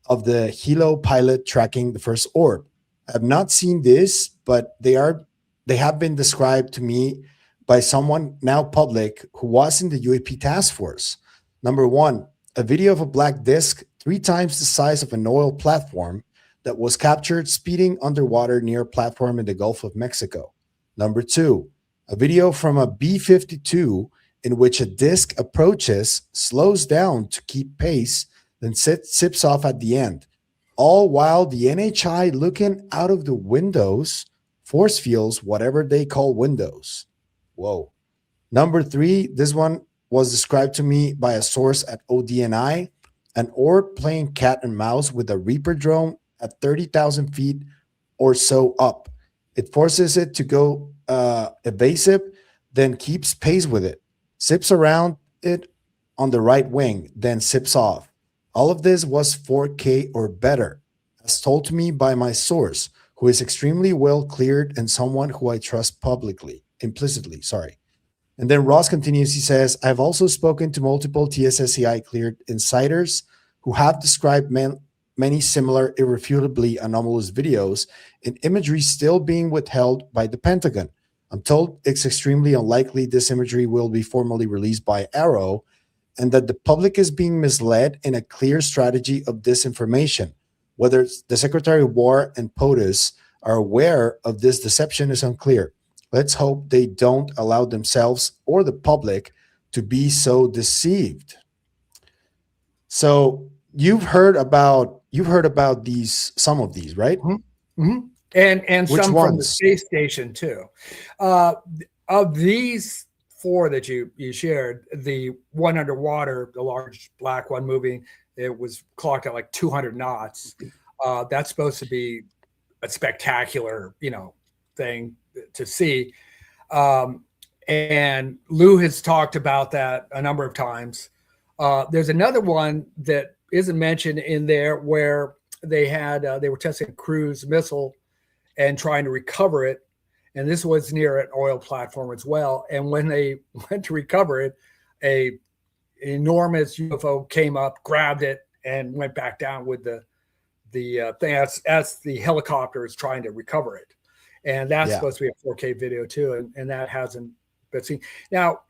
of the helo pilot tracking the first orb. I have not seen this, but they have been described to me by someone now public who was in the UAP task force. Number one, a video of a black disc 3 times the size of an oil platform that was captured speeding underwater near a platform in the Gulf of Mexico. Number 2, a video from a B-52 in which a disc approaches, slows down to keep pace, then zips off at the end. All while the NHI looking out of the windows, force fields, whatever they call windows. Whoa. Number 3, this one was described to me by a source at ODNI, an orb playing cat and mouse with a Reaper drone at 30,000 feet or so up. It forces it to go evasive, then keeps pace with it, zips around it on the right wing, then zips off. All of this was 4K or better, as told to me by my source, who is extremely well cleared and someone who I trust implicitly. And then Ross continues, he says, I've also spoken to multiple TSSCI cleared insiders who have described many similar irrefutably anomalous videos and imagery still being withheld by the Pentagon. I'm told it's extremely unlikely this imagery will be formally released by A.P.R.O, and that the public is being misled in a clear strategy of disinformation. Whether the Secretary of War and POTUS are aware of this deception is unclear. Let's hope they don't allow themselves or the public to be so deceived. So you've heard about some of these, right?
Mm-hmm. Mm-hmm. And
Which
some
ones?
from the space station too. Of these four that you shared, the one underwater, the large black one moving, it was clocked at like 200 knots. That's supposed to be a spectacular, thing to see. And Lou has talked about that a number of times. There's another one that isn't mentioned in there where they were testing a cruise missile and trying to recover it. And this was near an oil platform as well. And when they went to recover it, an enormous UFO came up, grabbed it, and went back down with the thing as the helicopter is trying to recover it. And that's supposed to be a 4K video too. And that hasn't been seen. Now,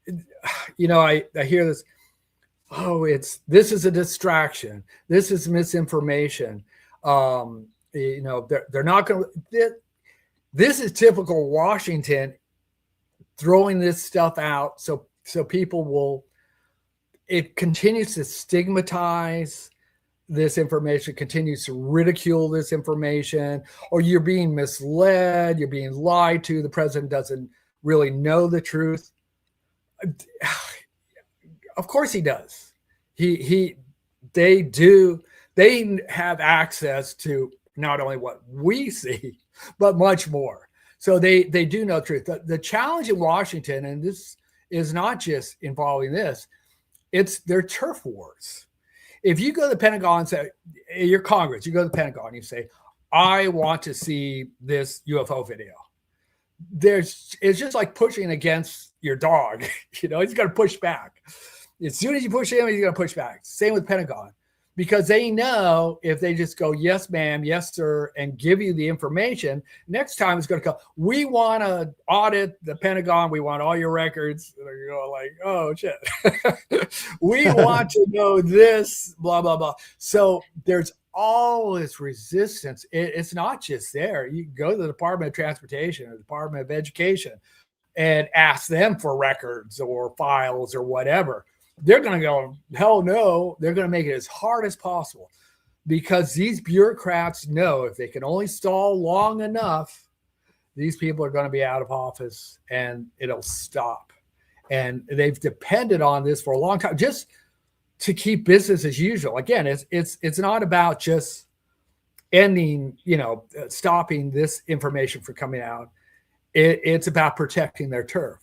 I hear this, this is a distraction. This is misinformation. They're not going to, this is typical Washington throwing this stuff out. So people it continues to stigmatize this information, continues to ridicule this information, or you're being misled, you're being lied to. The president doesn't really know the truth. Of course he does. They have access to not only what we see, but much more. So they do know the truth. The challenge in Washington, and this is not just involving this, it's their turf wars. If you go to the Pentagon and say, you're Congress, you go to the Pentagon and you say, I want to see this UFO video. It's just like pushing against your dog. He's got to push back. As soon as you push him, he's going to push back. Same with Pentagon, because they know if they just go, yes, ma'am, yes, sir, and give you the information, next time it's going to come, we want to audit the Pentagon. We want all your records. And they're going like, oh, shit. We want to know this, blah, blah, blah. So there's all this resistance. It's not just there. You go to the Department of Transportation or the Department of Education and ask them for records or files or whatever. They're going to go, hell no. They're going to make it as hard as possible, because these bureaucrats know if they can only stall long enough, these people are going to be out of office and it'll stop. And they've depended on this for a long time just to keep business as usual. Again, it's not about just ending, stopping this information from coming out. It's about protecting their turf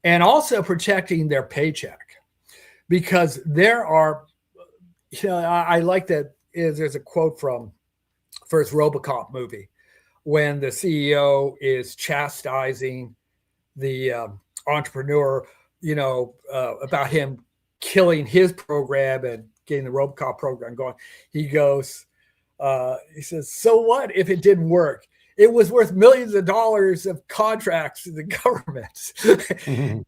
and also protecting their paycheck. Because there are, I like that. There's a quote from first RoboCop movie when the CEO is chastising the entrepreneur, about him killing his program and getting the RoboCop program going. He goes, he says, so what if it didn't work? It was worth millions of dollars of contracts to the government. Mm-hmm.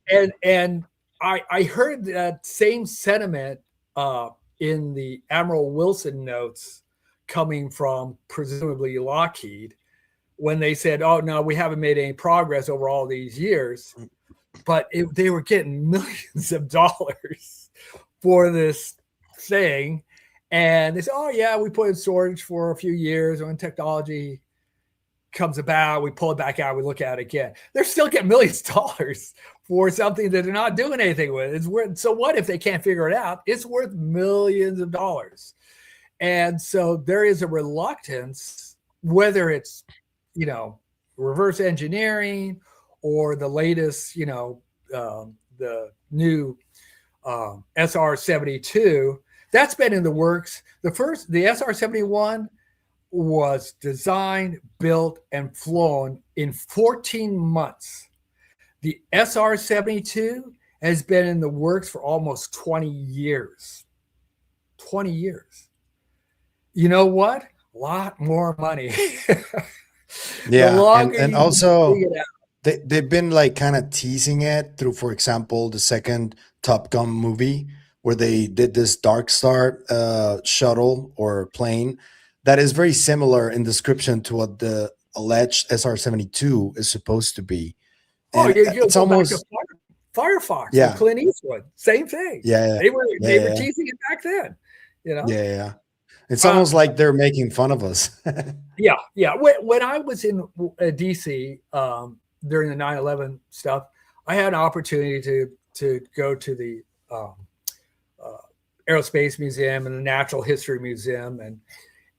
And I heard that same sentiment in the Admiral Wilson notes coming from presumably Lockheed when they said, oh, no, we haven't made any progress over all these years. But they were getting millions of dollars for this thing. And they said, oh, yeah, we put it in storage for a few years. When technology comes about, we pull it back out, we look at it again. They're still getting millions of dollars for something that they're not doing anything with. It's worth, so what if they can't figure it out? It's worth millions of dollars. And so there is a reluctance, whether it's, reverse engineering or the latest, the new SR-72, that's been in the works. The SR-71 was designed, built, and flown in 14 months. The SR-72 has been in the works for almost 20 years. 20 years. You know what? A lot more money. The
Yeah,
longer
and
you
also
dig it out.
they've been like kind of teasing it through, for example, the second Top Gun movie where they did this Dark Star shuttle or plane that is very similar in description to what the alleged SR-72 is supposed to be,
Oh,
and
you
it's
go back to
almost
Firefox with
yeah,
Clint Eastwood. Same thing.
yeah,
They were
yeah,
they were
yeah,
teasing it back then. You know.
yeah, yeah. It's
Uh,
almost like they're making fun of us.
yeah, yeah. When I was in DC during the 9/11 stuff, I had an opportunity to go to the Aerospace Museum and the Natural History Museum,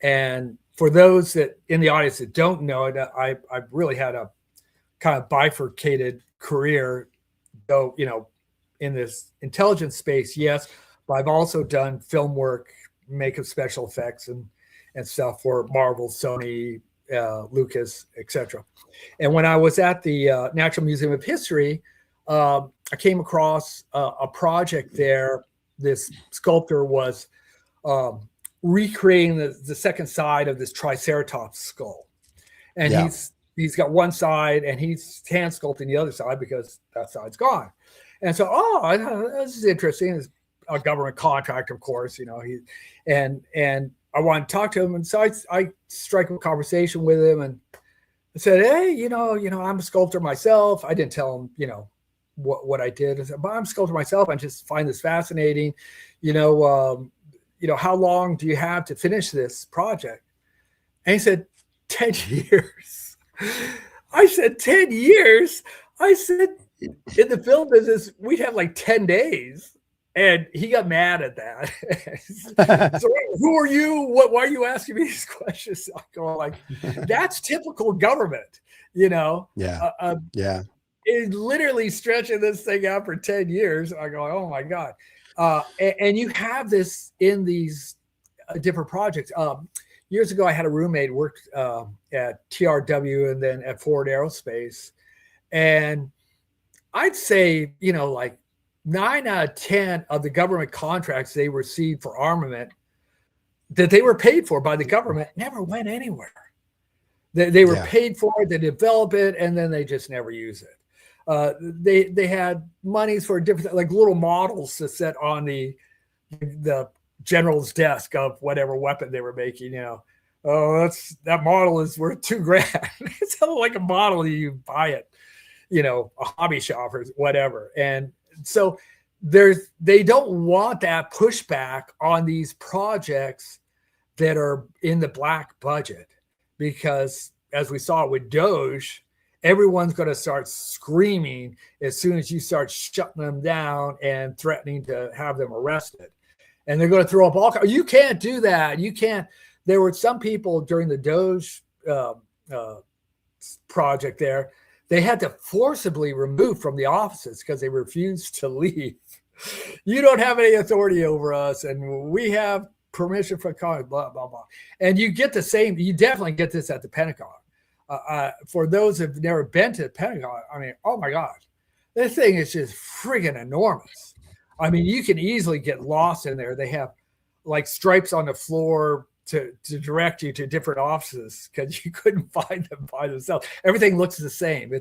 and for those that in the audience that don't know it, I really had a kind of bifurcated career, though, in this intelligence space, yes, but I've also done film work, makeup, special effects, and stuff for Marvel, Sony, Lucas, etc. And when I was at the Natural Museum of History, I came across a project there. This sculptor was recreating the second side of this Triceratops skull, and
Yeah,
he's got one side and he's hand sculpting the other side because that side's gone. And so, this is interesting. It's a government contract, of course, he and I wanted to talk to him. And so I strike a conversation with him and I said, hey, I'm a sculptor myself. I didn't tell him, what I did. I said, but I'm a sculptor myself. I just find this fascinating. How long do you have to finish this project? And he said, 10 years. I said, 10 years? I said, in the film business, we'd have like 10 days. And he got mad at that. So who are you? Why are you asking me these questions? I go like, that's typical government,
yeah, yeah,
It's literally stretching this thing out for 10 years. I go, oh my God. And you have this in these different projects. Years ago, I had a roommate worked at TRW and then at Ford Aerospace. And I'd say, like 9 out of 10 of the government contracts they received for armament that they were paid for by the government never went anywhere. They were paid for it, they develop it, and then they just never use it. They had monies for different, like little models to set on the general's desk of whatever weapon they were making. That model is worth $2,000. It's not like a model you buy it, a hobby shop or whatever. And so they don't want that pushback on these projects that are in the black budget, because as we saw with Doge, everyone's going to start screaming as soon as you start shutting them down and threatening to have them arrested. And they're going to throw up all kinds. You can't do that. You can't. There were some people during the Doge project there, they had to forcibly remove from the offices because they refused to leave. You don't have any authority over us, and we have permission from Congress, blah, blah, blah. And you get the same, you definitely get this at the Pentagon. For those who've never been to the Pentagon, I mean, oh my God, this thing is just friggin' enormous. I mean, you can easily get lost in there. They have like stripes on the floor to direct you to different offices because you couldn't find them by themselves. Everything looks the same.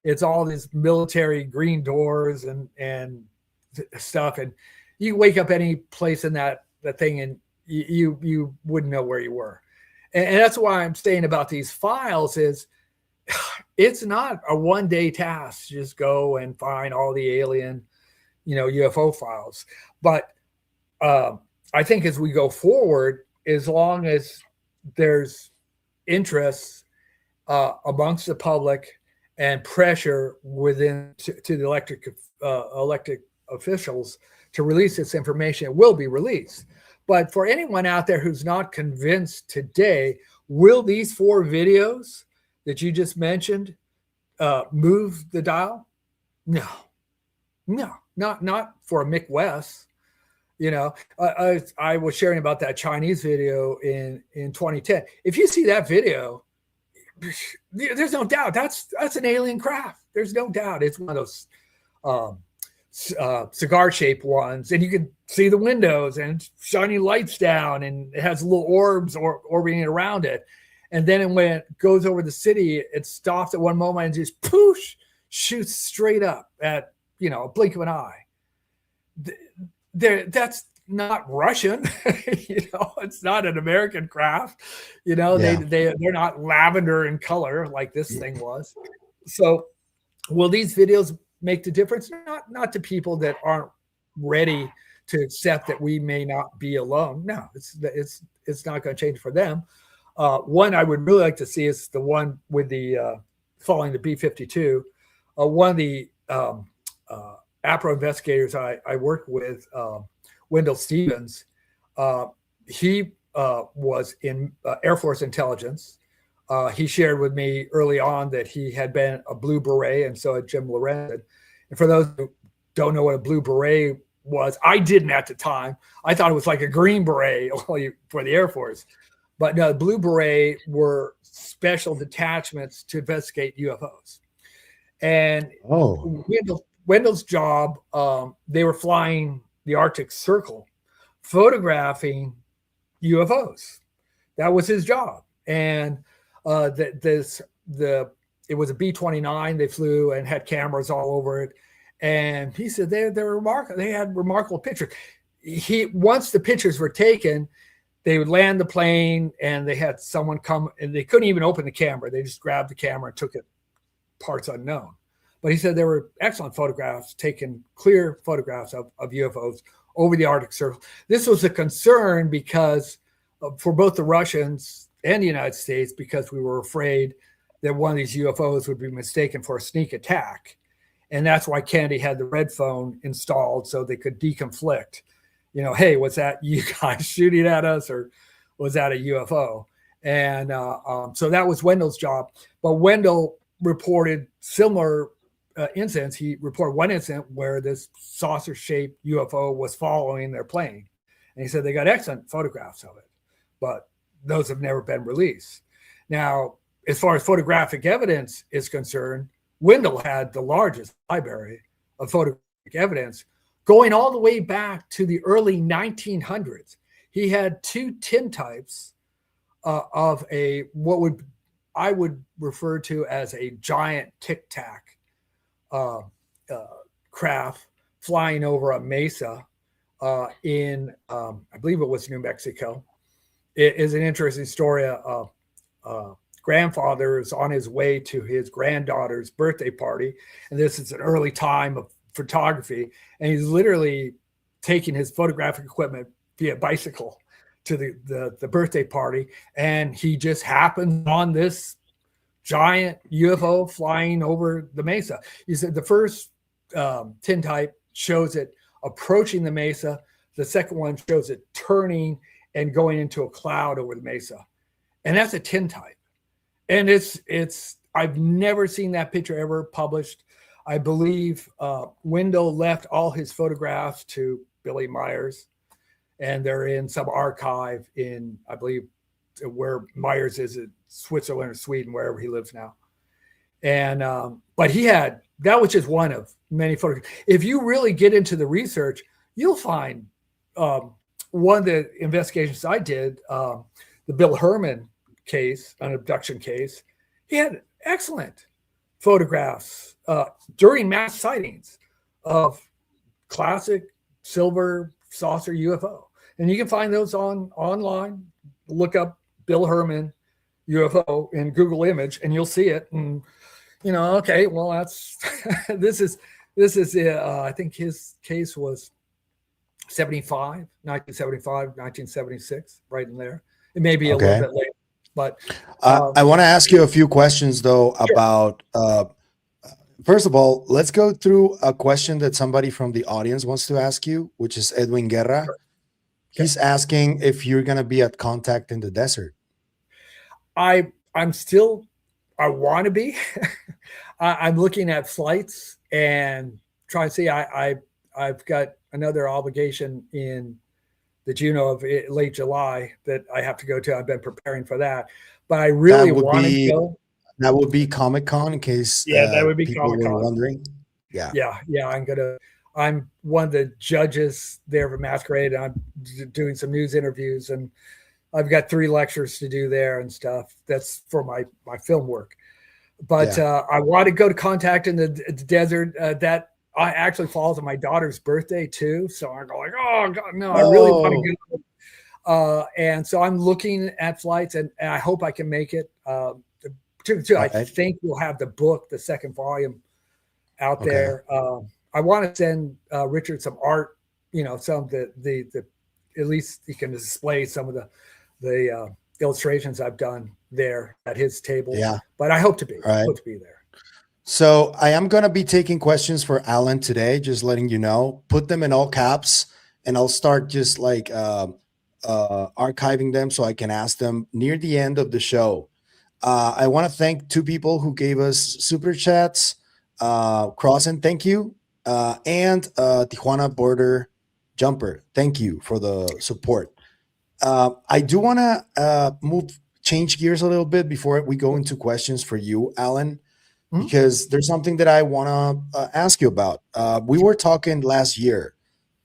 It's all these military green doors and stuff. And you wake up any place in that thing and you wouldn't know where you were. And that's why I'm saying about these files is it's not a one-day task to just go and find all the alien, UFO files. But I think as we go forward, as long as there's interest amongst the public and pressure within to the elected officials to release this information, it will be released. But for anyone out there who's not convinced today, will these 4 videos that you just mentioned move the dial? No, not for a Mick West. I was sharing about that Chinese video in 2010. If you see that video, there's no doubt that's an alien craft. There's no doubt it's one of those cigar-shaped ones, and you can see the windows and shining lights down, and it has little orbs orbiting around it. And then when it goes over the city, it stops at one moment and just poosh, shoots straight up at, you know, a blink of an eye. That's not Russian. You know, it's not an American craft. You know, they're not lavender in color like this thing was. So will these videos make the difference? Not to people that aren't ready to accept that we may not be alone. No, it's not going to change for them. One I would really like to see is the one with the following the B-52. One of the A.P.R.O investigators I worked with, Wendell Stevens, he was in Air Force intelligence. He shared with me early on that he had been a Blue Beret, and so had Jim Lorenzen. And for those who don't know what a Blue Beret was, I didn't at the time. I thought it was like a Green Beret for the Air Force. But no, Blue Beret were special detachments to investigate UFOs. And Wendell's job, they were flying the Arctic Circle, photographing UFOs. That was his job. And it was a B-29 they flew and had cameras all over it. And he said they're remarkable. They had remarkable pictures. Once the pictures were taken, they would land the plane and they had someone come, and they couldn't even open the camera. They just grabbed the camera and took it parts unknown. But he said there were excellent photographs, taken clear photographs of UFOs over the Arctic Circle. This was a concern because for both the Russians and the United States, because we were afraid that one of these UFOs would be mistaken for a sneak attack. And that's why Kennedy had the red phone installed so they could deconflict. You know, hey, was that you guys shooting at us, or was that a UFO? And so that was Wendell's job. But Wendell reported similar incidents. He reported one incident where this saucer-shaped UFO was following their plane. And he said they got excellent photographs of it, but those have never been released. Now, as far as photographic evidence is concerned, Wendell had the largest library of photographic evidence going all the way back to the early 1900s. He had two tintypes of what I would refer to as a giant tic-tac craft flying over a mesa in, I believe it was New Mexico. It is an interesting story. Grandfather is on his way to his granddaughter's birthday party, and this is an early time of photography, and he's literally taking his photographic equipment via bicycle to the birthday party, and he just happens on this giant UFO flying over the mesa. He said the first tintype shows it approaching the mesa. The second one shows it turning and going into a cloud over the mesa, and that's a tintype. And I've never seen that picture ever published. I believe Wendell left all his photographs to Billy Myers, and they're in some archive in, I believe, where Myers is in Switzerland or Sweden, wherever he lives now. And but that was just one of many photographs. If you really get into the research, you'll find one of the investigations I did, the Bill Herman case, an abduction case, he had excellent photographs during mass sightings of classic silver saucer UFO. And you can find those online. Look up Bill Herman UFO in Google image and you'll see it. And, you know, okay, well, that's, this is I think his case was 1975, 1976, right in there. It may be a little bit later. But
I want to ask you a few questions, though, about first of all, let's go through a question that somebody from the audience wants to ask you, which is Edwin Guerra. Sure. He's asking if you're going to be at Contact in the Desert.
I want to be. I'm looking at flights and trying to see. I've got another obligation in the Juneau of late July that I have to go to. I've been preparing for that, but I really want to go.
That would be Comic-Con, in case
that would be
people
Comic-Con.
were wondering.
Yeah. I'm one of the judges there for Masquerade. And I'm doing some news interviews, and I've got 3 lectures to do there and stuff. That's for my film work. But I want to go to Contact in the Desert. That actually falls on my daughter's birthday too. So I'm like, oh God, no, I really want to go. And so I'm looking at flights, and I hope I can make it. I think we'll have the book, the 2nd volume, out there. I want to send Richard some art, some of the at least he can display some of the illustrations I've done there at his table.
Yeah.
But I hope to be.
Right.
I hope to be there.
So I am going to be taking questions for Allan today, just letting you know. Put them in all caps, and I'll start just like archiving them so I can ask them near the end of the show. I want to thank 2 people who gave us super chats. Crossan, thank you. And Tijuana Border Jumper, thank you for the support. I do want to change gears a little bit before we go into questions for you, Allan, because there's something that I want to ask you about. We were talking last year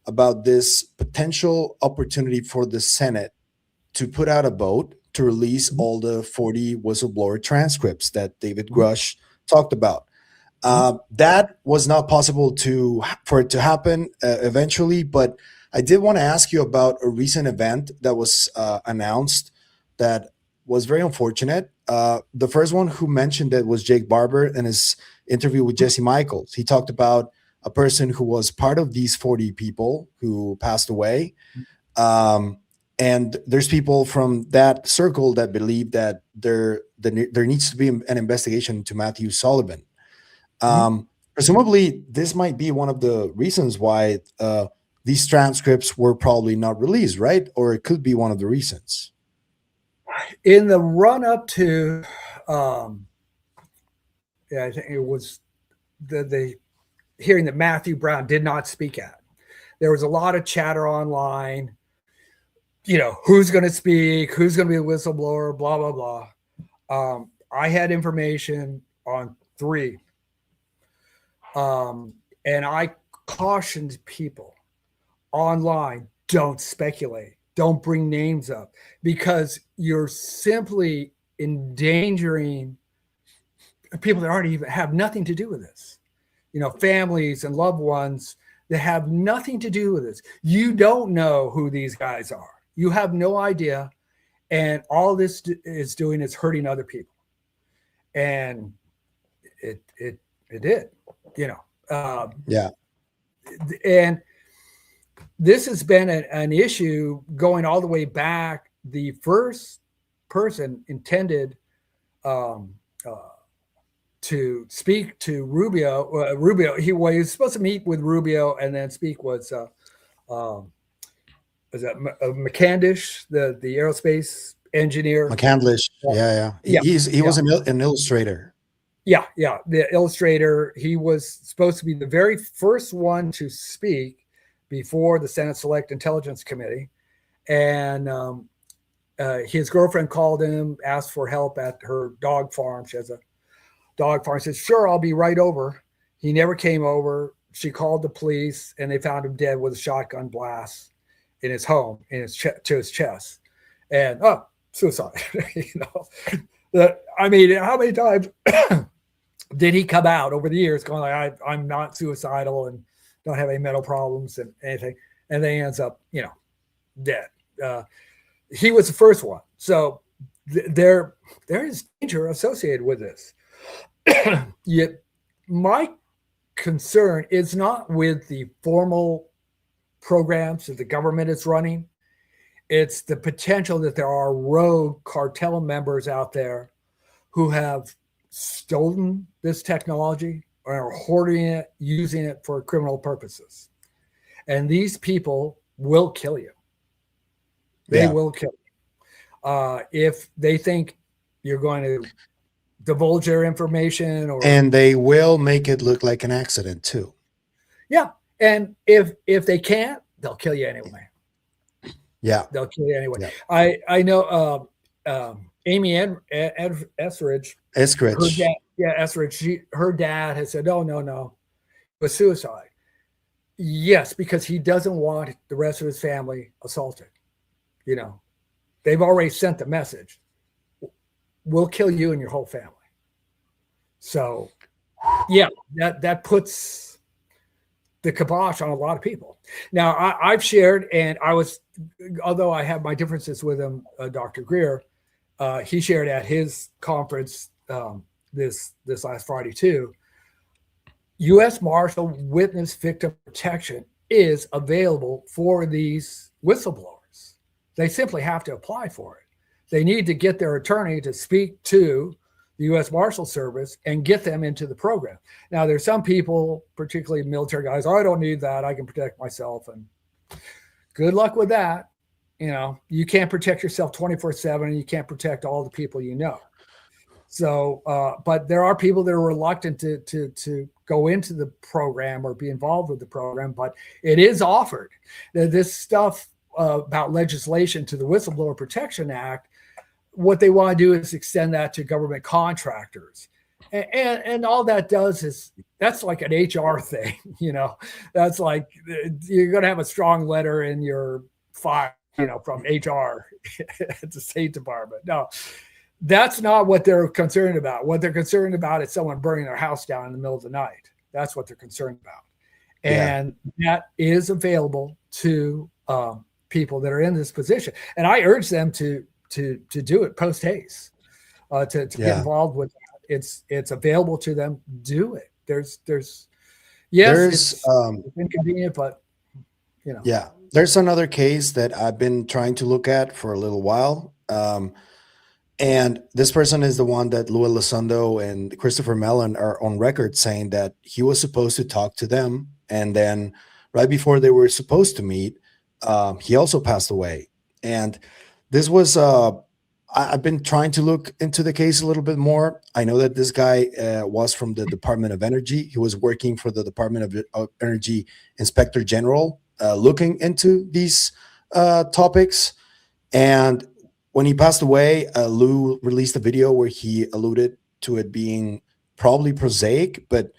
about this potential opportunity for the Senate to put out a vote to release all the 40 whistleblower transcripts that David Grush talked about. That was not possible for it to happen eventually, but I did want to ask you about a recent event that was announced that was very unfortunate. The first one who mentioned it was Jake Barber in his interview with Jesse Michaels. He talked about a person who was part of these 40 people who passed away. And there's people from that circle that believe that there needs to be an investigation into Matthew Sullivan. Presumably, this might be one of the reasons why these transcripts were probably not released, right? Or it could be one of the reasons.
In the run-up to, I think it was the hearing that Matthew Brown did not speak at. There was a lot of chatter online. Who's going to speak? Who's going to be a whistleblower? Blah, blah, blah. I had information on 3. And I cautioned people online, don't speculate. Don't bring names up, because you're simply endangering people that already even have nothing to do with this. Families and loved ones that have nothing to do with this. You don't know who these guys are. You have no idea. And all this is doing is hurting other people. And it did, And this has been an issue going all the way back. The first person intended to speak to Rubio, he was supposed to meet with Rubio and then speak was that McCandish, the aerospace engineer?
McCandlish, he was an illustrator.
Yeah, the illustrator. He was supposed to be the very first one to speak before the Senate Select Intelligence Committee. And his girlfriend called him, asked for help at her dog farm. She has a dog farm. He said, sure, I'll be right over. He never came over. She called the police, and they found him dead with a shotgun blast in his home, to his chest. And, suicide. I mean, how many times did he come out over the years going like, I'm not suicidal and don't have any mental problems and anything, and then he ends up, dead. He was the first one. So there is danger associated with this. Yet my concern is not with the formal programs that the government is running. It's the potential that there are rogue cartel members out there who have stolen this technology or are hoarding it, using it for criminal purposes. And these people will kill you. They will kill you. If they think you're going to divulge their information,
and they will make it look like an accident too.
Yeah. And if they can't, they'll kill you anyway.
Yeah.
They'll kill you anyway. Yeah. I know Amy Eskridge. Eskridge. Her dad has said, no, it was suicide. Yes, because he doesn't want the rest of his family assaulted, they've already sent the message. We'll kill you and your whole family. So, yeah, that puts the kibosh on a lot of people. Now, I've shared, and although I have my differences with him, Dr. Greer, he shared at his conference this last Friday too. U.S. Marshal Witness Victim Protection is available for these whistleblowers. They simply have to apply for it. They need to get their attorney to speak to the U.S. Marshal Service and get them into the program. Now, there's some people, particularly military guys, I don't need that. I can protect myself. And good luck with that. You can't protect yourself 24/7, and you can't protect all the people you know. So, but there are people that are reluctant to go into the program or be involved with the program, but it is offered. This stuff about legislation to the Whistleblower Protection Act, what they want to do is extend that to government contractors. And all that does is, that's like an HR thing, that's like, you're going to have a strong letter in your file, from HR at the State Department. No, that's not what they're concerned about. What they're concerned about is someone burning their house down in the middle of the night. That's what they're concerned about. And that is available to people that are in this position. And I urge them to do it post haste, to get involved with that. It's available to them. Do it. There's it's inconvenient, but
Yeah. There's another case that I've been trying to look at for a little while. And this person is the one that Louis Elizondo and Christopher Mellon are on record saying that he was supposed to talk to them. And then right before they were supposed to meet, he also passed away. And this was, I've been trying to look into the case a little bit more. I know that this guy was from the Department of Energy. He was working for the Department of Energy Inspector General, looking into these topics. And when he passed away, Lou released a video where he alluded to it being probably prosaic, but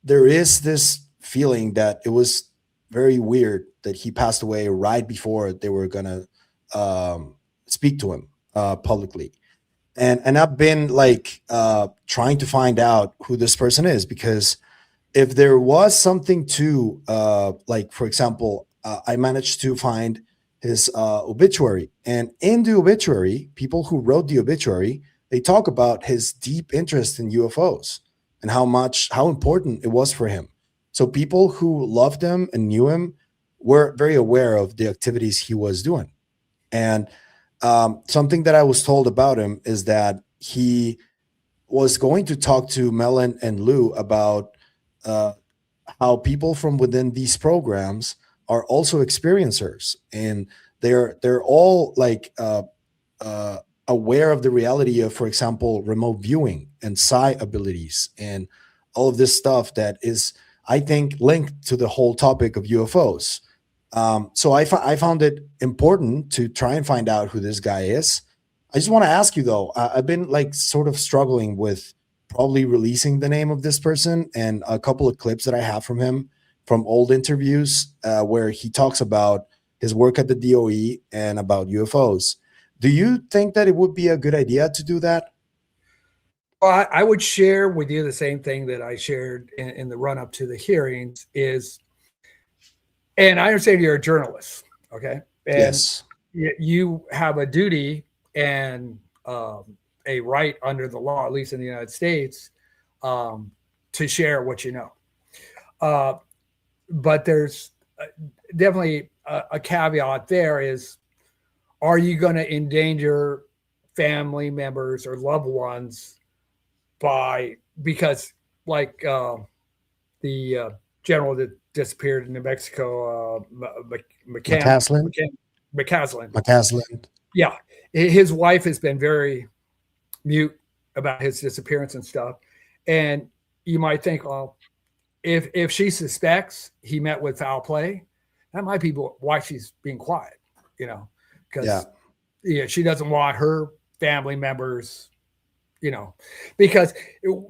there is this feeling that it was very weird that he passed away right before they were going to speak to him publicly. And I've been like trying to find out who this person is, because if there was something to like, for example, I managed to find his obituary, and in the obituary, people who wrote the obituary, they talk about his deep interest in UFOs and how important it was for him. So people who loved him and knew him were very aware of the activities he was doing. And something that I was told about him is that he was going to talk to Mellon and Lou about how people from within these programs are also experiencers, and they're all like aware of the reality of, for example, remote viewing and psi abilities and all of this stuff that is, I think, linked to the whole topic of UFOs. So I found it important to try and find out who this guy is. I just want to ask you though, I've been like sort of struggling with probably releasing the name of this person, and a couple of clips that I have from him from old interviews where he talks about his work at the DOE and about UFOs. Do you think that it would be a good idea to do that?
Well, I would share with you the same thing that I shared in the run-up to the hearings is, and I understand you're a journalist, okay? And
yes.
You have a duty and a right under the law, at least in the United States, to share what you know. But there's definitely a caveat there is, are you going to endanger family members or loved ones because like the general that disappeared in New Mexico,
McCaslin?
McCaslin. Yeah. His wife has been very mute about his disappearance and stuff. And you might think, well, if she suspects he met with foul play, that might be why she's being quiet, because she doesn't want her family members, because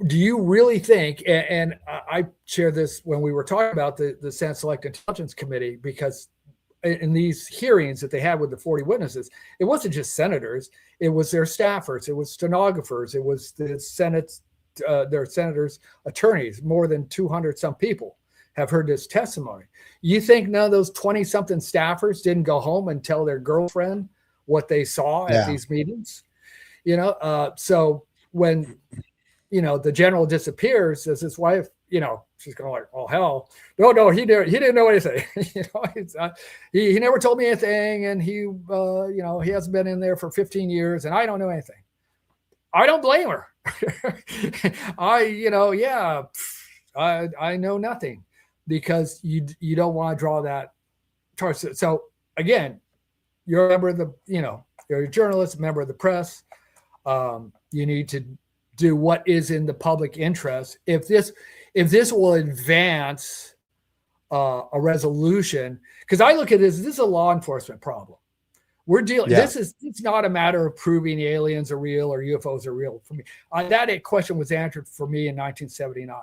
do you really think, and I share this when we were talking about the Senate Select Intelligence Committee, because in these hearings that they had with the 40 witnesses, it wasn't just senators, it was their staffers, it was stenographers, it was the Senate's, their senators' attorneys. More than 200 some people have heard this testimony. You think none of those 20 something staffers didn't go home and tell their girlfriend what they saw at these meetings? So when, the general disappears, as his wife, she's going like, oh hell, no, he didn't know anything. He never told me anything, and he hasn't been in there for 15 years, and I don't know anything. I don't blame her. I know nothing, because you don't want to draw that charge. So again, you're a member of the, you're a journalist, a member of the press. You need to do what is in the public interest. If this will advance a resolution, because I look at this is a law enforcement problem. We're dealing.
Yeah.
It's not a matter of proving aliens are real or UFOs are real for me. That question was answered for me in 1979.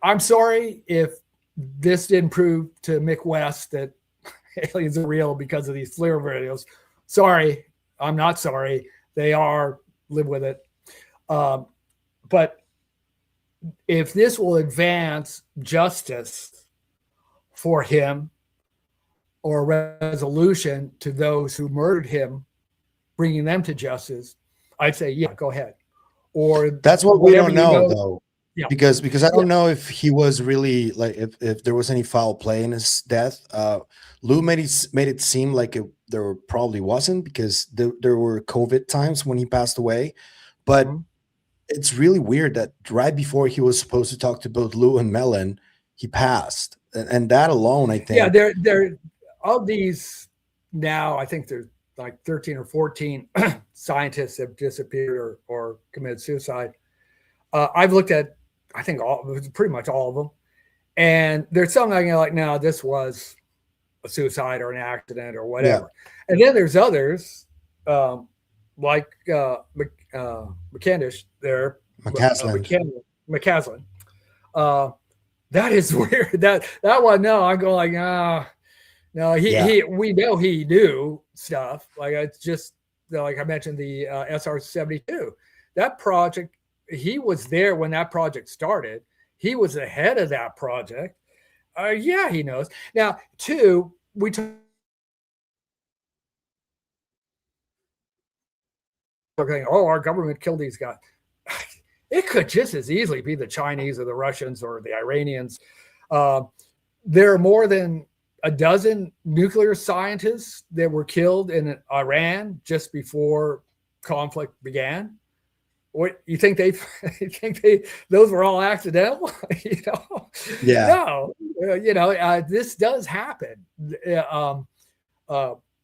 I'm sorry if this didn't prove to Mick West that aliens are real because of these FLIR videos. Sorry, I'm not sorry. They are. Live with it. But if this will advance justice for him, or a resolution to those who murdered him, bringing them to justice, I'd say, yeah, go ahead. Or
that's what we don't know, though.
Yeah.
Because I don't know if he was really like, if there was any foul play in his death. Lou made it seem like there probably wasn't, because there were COVID times when he passed away. But it's really weird that right before he was supposed to talk to both Lou and Mellon, he passed. And that alone, I think.
Yeah, they're of these now, I think there's like 13 or 14 scientists have disappeared or committed suicide. I've looked at, I think pretty much all of them. And there's some that are like, no, this was a suicide or an accident or whatever. Yeah. And then there's others like McCandish there. McCaslin. That is weird. That one, no, I'm going like, no, we know he knew stuff. Like, it's just like I mentioned, the SR-72. That project, he was there when that project started. He was the head of that project. Yeah, he knows. Now, two, we talk our government killed these guys. It could just as easily be the Chinese or the Russians or the Iranians. There are more than a dozen nuclear scientists that were killed in Iran just before conflict began. What you think those were all accidental?
Yeah.
No, this does happen.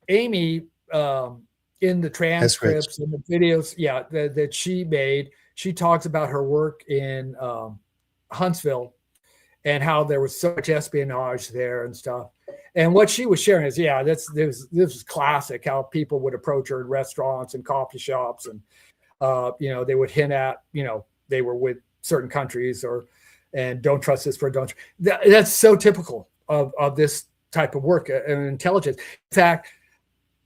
Amy, in the transcripts and the videos, that she made, she talks about her work in Huntsville and how there was so much espionage there and stuff. And what she was sharing is, this is classic, how people would approach her in restaurants and coffee shops, and they would hint at, they were with certain countries and don't trust this don't. That's so typical of this type of work and intelligence. In fact,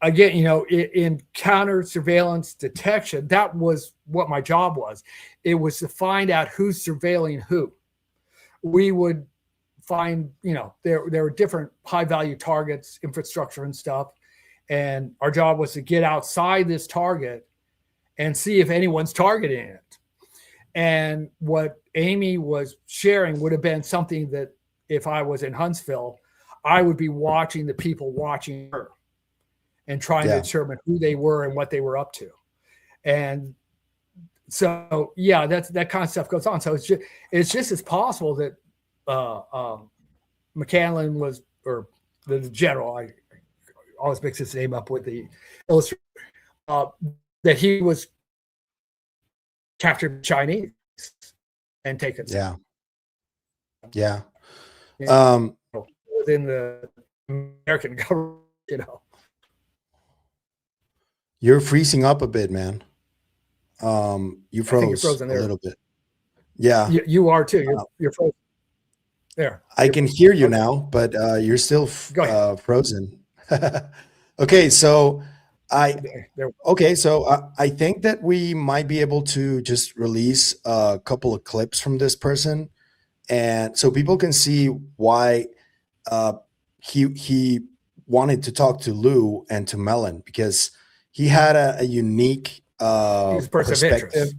again, in counter surveillance detection, that was what my job was. It was to find out who's surveilling who. We would find, there were different high value targets, infrastructure and stuff. And our job was to get outside this target and see if anyone's targeting it. And what Amy was sharing would have been something that if I was in Huntsville, I would be watching the people watching her and trying to determine who they were and what they were up to. And so, that kind of stuff goes on. So it's just as possible that McCanlon was, or the general, I always mix his name up with the illustrator, that he was captured Chinese and taken.
Yeah.
Within the American government,
You're freezing up a bit, man. You froze a little bit. Yeah.
You are too. You're frozen. There.
I can hear you now, but you're still
Go ahead.
frozen. Okay, so I
There.
okay, so I think that we might be able to just release a couple of clips from this person, and so people can see why uh, he wanted to talk to Lou and to Melon, because he had a unique
He's a person of
perspective.
interest.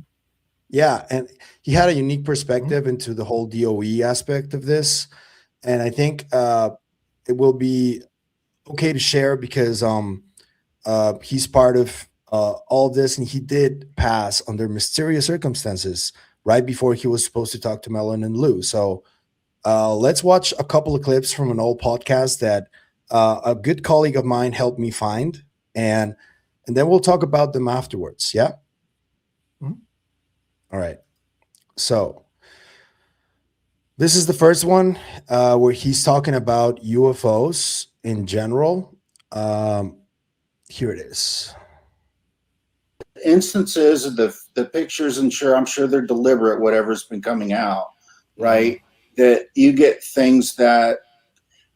Yeah, and he had a unique perspective into the whole DOE aspect of this, and I think it will be okay to share because he's part of all this, and he did pass under mysterious circumstances right before he was supposed to talk to Melon and Lou. So let's watch a couple of clips from an old podcast that a good colleague of mine helped me find, and then we'll talk about them afterwards. Yeah.
Mhm.
All right. So this is the first one where he's talking about UFOs in general. Here it is.
Instances of the pictures, and I'm sure they're deliberate, whatever's been coming out, right? That you get things that,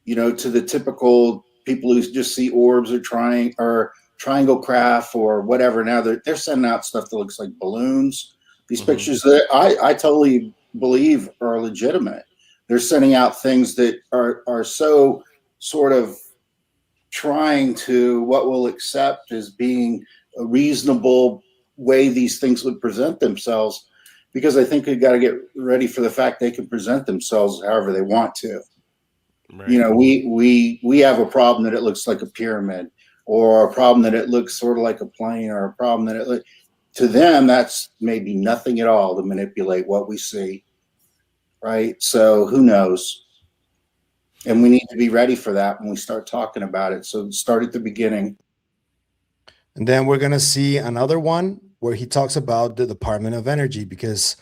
to the typical people who just see orbs or triangle craft or whatever. Now they're sending out stuff that looks like balloons. These pictures that I totally believe are legitimate. They're sending out things that are so sort of trying to what we'll accept as being a reasonable way these things would present themselves, because I think we've got to get ready for the fact they can present themselves however they want to. Right. We have a problem that it looks like a pyramid, or a problem that it looks sort of like a plane, or a problem that to them that's maybe nothing at all to manipulate what we see. Right. So who knows? And we need to be ready for that when we start talking about it. So start at the beginning.
And then we're going to see another one where he talks about the Department of Energy, because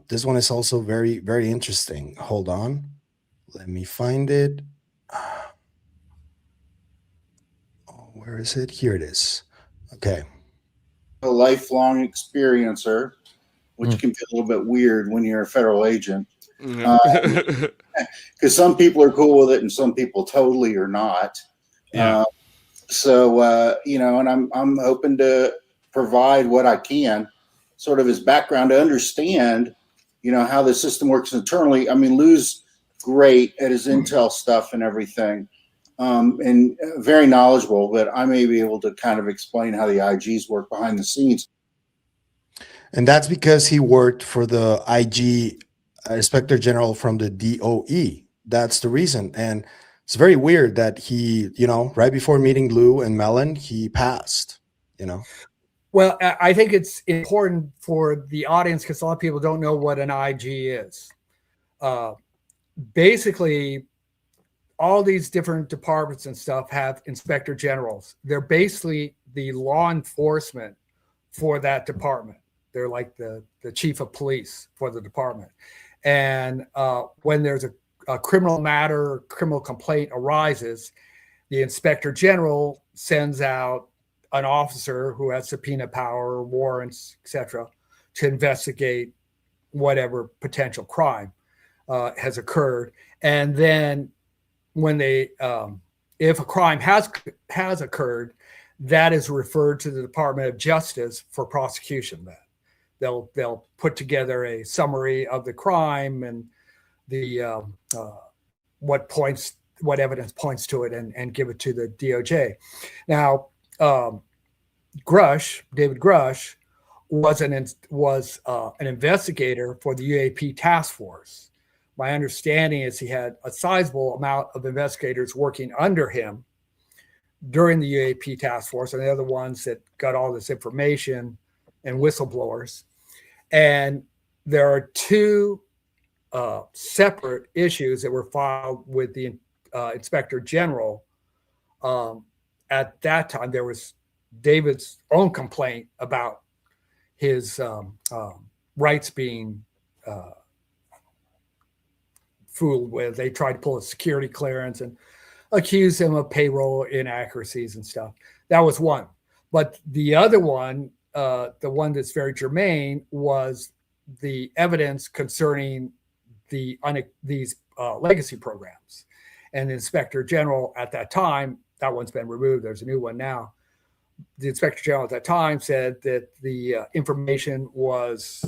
this one is also very, very interesting. Hold on. Let me find it. Oh, where is it? Here it is. Okay.
A lifelong experiencer, which can be a little bit weird when you're a federal agent. Because some people are cool with it and some people totally are not. Yeah. And I'm hoping to provide what I can, sort of as background to understand, how the system works internally. I mean, Lou's great at his intel stuff and everything, and very knowledgeable, but I may be able to kind of explain how the IGs work behind the scenes.
And that's because he worked for the IG Inspector General from the DOE. That's the reason. And it's very weird that he, right before meeting Lou and Melon, he passed,
Well, I think it's important for the audience because a lot of people don't know what an IG is. Basically, all these different departments and stuff have inspector generals. They're basically the law enforcement for that department. They're like the chief of police for the department. And when there's a criminal matter, criminal complaint arises, the inspector general sends out an officer who has subpoena power, warrants, etc., to investigate whatever potential crime has occurred. And then when they, if a crime has occurred, that is referred to the Department of Justice for prosecution. Then they'll put together a summary of the crime and the what evidence points to it, and give it to the DOJ. Now, David Grush was an investigator for the UAP task force. My understanding is he had a sizable amount of investigators working under him during the UAP task force, and they're the ones that got all this information, and whistleblowers. And there are two separate issues that were filed with the Inspector General. At that time, there was David's own complaint about his rights being fooled with. They tried to pull a security clearance and accuse him of payroll inaccuracies and stuff. That was one. But the other one, the one that's very germane, was the evidence concerning these legacy programs. And the Inspector General at that time, that one's been removed. There's a new one now. The Inspector General at that time said that the information was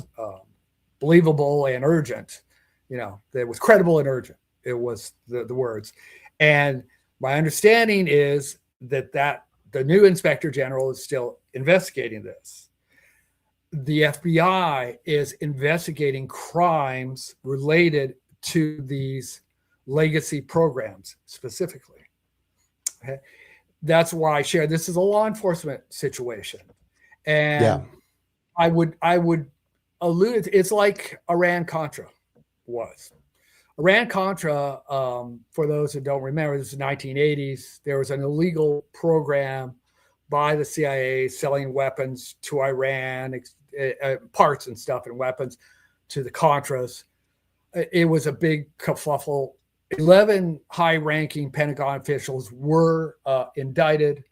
believable and urgent. That it was credible and urgent. It was the words. And my understanding is that the new Inspector General is still investigating this. The FBI is investigating crimes related to these legacy programs specifically. Okay. That's why I share this is a law enforcement situation. And I would allude to, it's like Iran-Contra was. Iran-Contra, for those who don't remember, this is the 1980s. There was an illegal program by the CIA selling weapons to Iran, parts and stuff and weapons to the Contras. It was a big kerfuffle. 11 high-ranking Pentagon officials were indicted,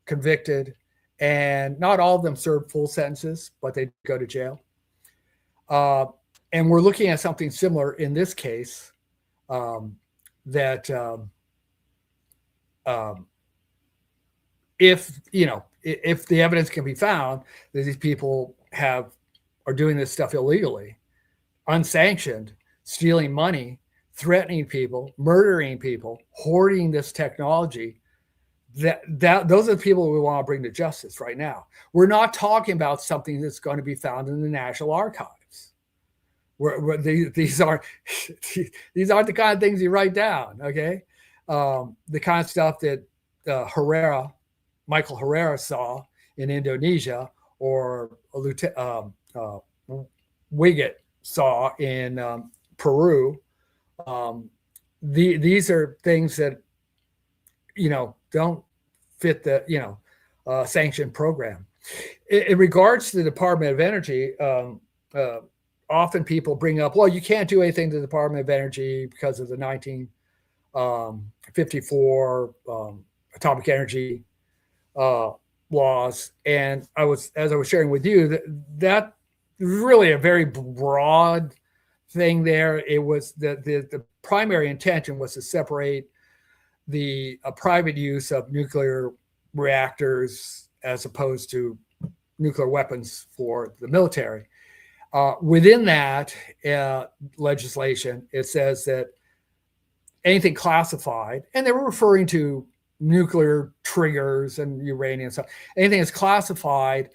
convicted, and not all of them served full sentences, but they go to jail. And we're looking at something similar in this case, if the evidence can be found that these people are doing this stuff illegally, unsanctioned, stealing money, threatening people, murdering people, hoarding this technology, those are the people we want to bring to justice right now. We're not talking about something that's going to be found in the National Archives. These aren't the kind of things you write down, okay? The kind of stuff that Michael Herrera saw in Indonesia, or Wiggett saw in Peru. These are things that don't fit the sanctioned program. In regards to the Department of Energy, often people bring up, well, you can't do anything to the Department of Energy because of the 1954 atomic energy laws. And as I was sharing with you, that really a very broad thing there. It was the primary intention was to separate the private use of nuclear reactors as opposed to nuclear weapons for the military. Within that legislation, it says that anything classified, and they were referring to nuclear triggers and uranium stuff, anything that's classified,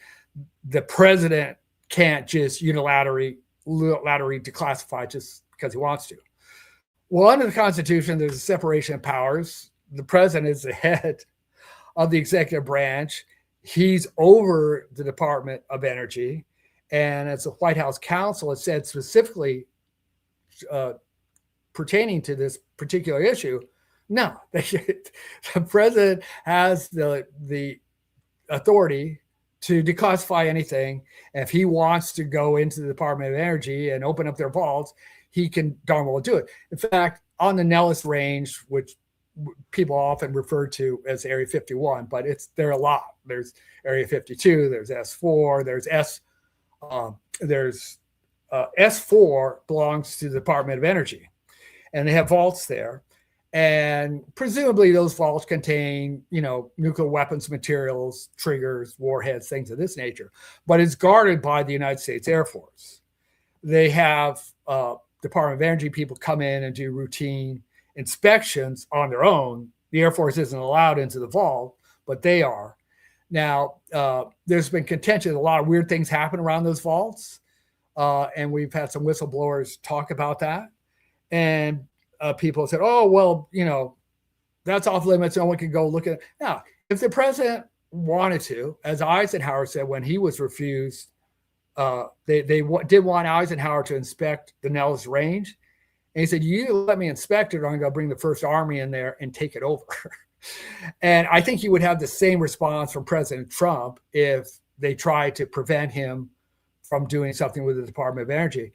the president can't just unilaterally declassify just because he wants to. Well, under the Constitution, there's a separation of powers. The president is the head of the executive branch. He's over the Department of Energy. And as the White House counsel has said specifically pertaining to this particular issue, no, the president has the authority to declassify anything. And if he wants to go into the Department of Energy and open up their vaults, he can darn well do it. In fact, on the Nellis Range, which people often refer to as Area 51, but there are a lot. There's Area 52, there's S4, there's S4 belongs to the Department of Energy, and they have vaults there. And presumably those vaults contain, nuclear weapons materials, triggers, warheads, things of this nature, but it's guarded by the United States Air Force. They have Department of Energy people come in and do routine inspections on their own. The Air Force isn't allowed into the vault, but they are. Now, there's been contention. A lot of weird things happen around those vaults. And we've had some whistleblowers talk about that. And people said, oh, well, that's off limits. No one can go look at it. Now, if the president wanted to, as Eisenhower said when he was refused, they did want Eisenhower to inspect the Nellis Range. And he said, you either let me inspect it or I'm going to bring the First Army in there and take it over. And I think you would have the same response from President Trump if they tried to prevent him from doing something with the Department of Energy.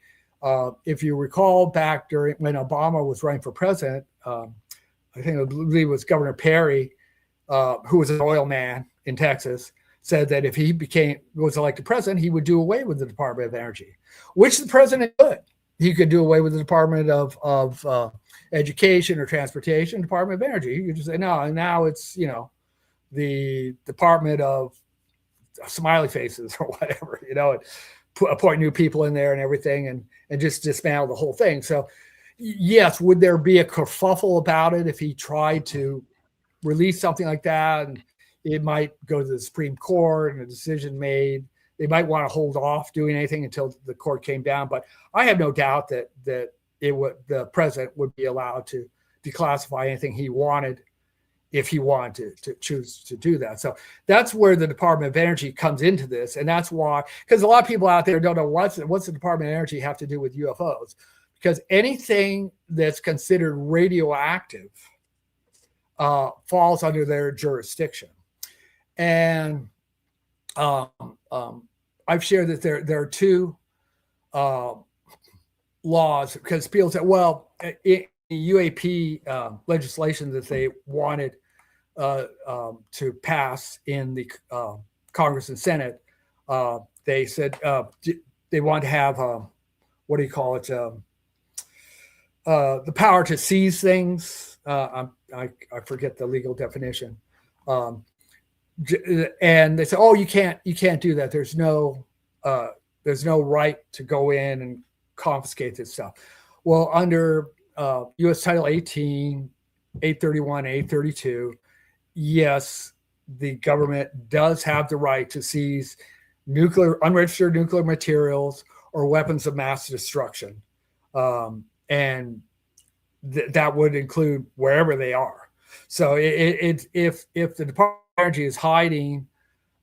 If you recall back during when Obama was running for president, I believe it was Governor Perry, who was an oil man in Texas, said that if he was elected president, he would do away with the Department of Energy, which the president could. he could do away with the Department of Education or Transportation, Department of Energy. He could just say no, and now it's, you know, the Department of Smiley Faces or whatever, you know, and appoint new people in there and everything, and just dismantle the whole thing. So yes, would there be a kerfuffle about it if he tried to release something like that? And it might go to the Supreme Court and a decision made. They might want to hold off doing anything until the court came down. But I have no doubt that the president would be allowed to declassify anything he wanted if he wanted to choose to do that. So that's where the Department of Energy comes into this. And that's why, because a lot of people out there don't know what's the Department of Energy have to do with UFOs, because anything that's considered radioactive falls under their jurisdiction. And I've shared that there are two laws, because people say, well, UAP legislation that they wanted to pass in the Congress and Senate, they said they want to have what do you call it? The power to seize things. I forget the legal definition. And they say, oh, you can't do that. There's no right to go in and confiscate this stuff. Well, under U.S. Title 18, 831, 832, yes, the government does have the right to seize unregistered nuclear materials or weapons of mass destruction. And that would include wherever they are. So if the Department of Energy is hiding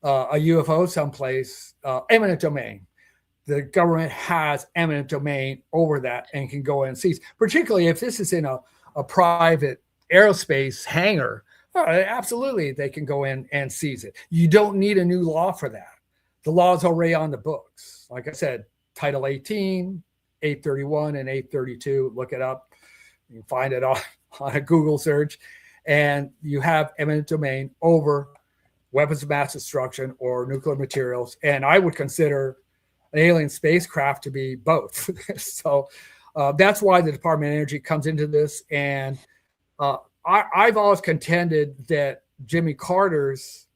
a UFO someplace, eminent domain, the government has eminent domain over that and can go in and seize, particularly if this is in a private aerospace hangar. Absolutely, they can go in and seize it. You don't need a new law for that. The law is already on the books. Like I said, Title 18, 831, and 832. Look it up. You can find it on a Google search. And you have eminent domain over weapons of mass destruction or nuclear materials. And I would consider an alien spacecraft to be both. So that's why the Department of Energy comes into this. And I've always contended that Jimmy Carter's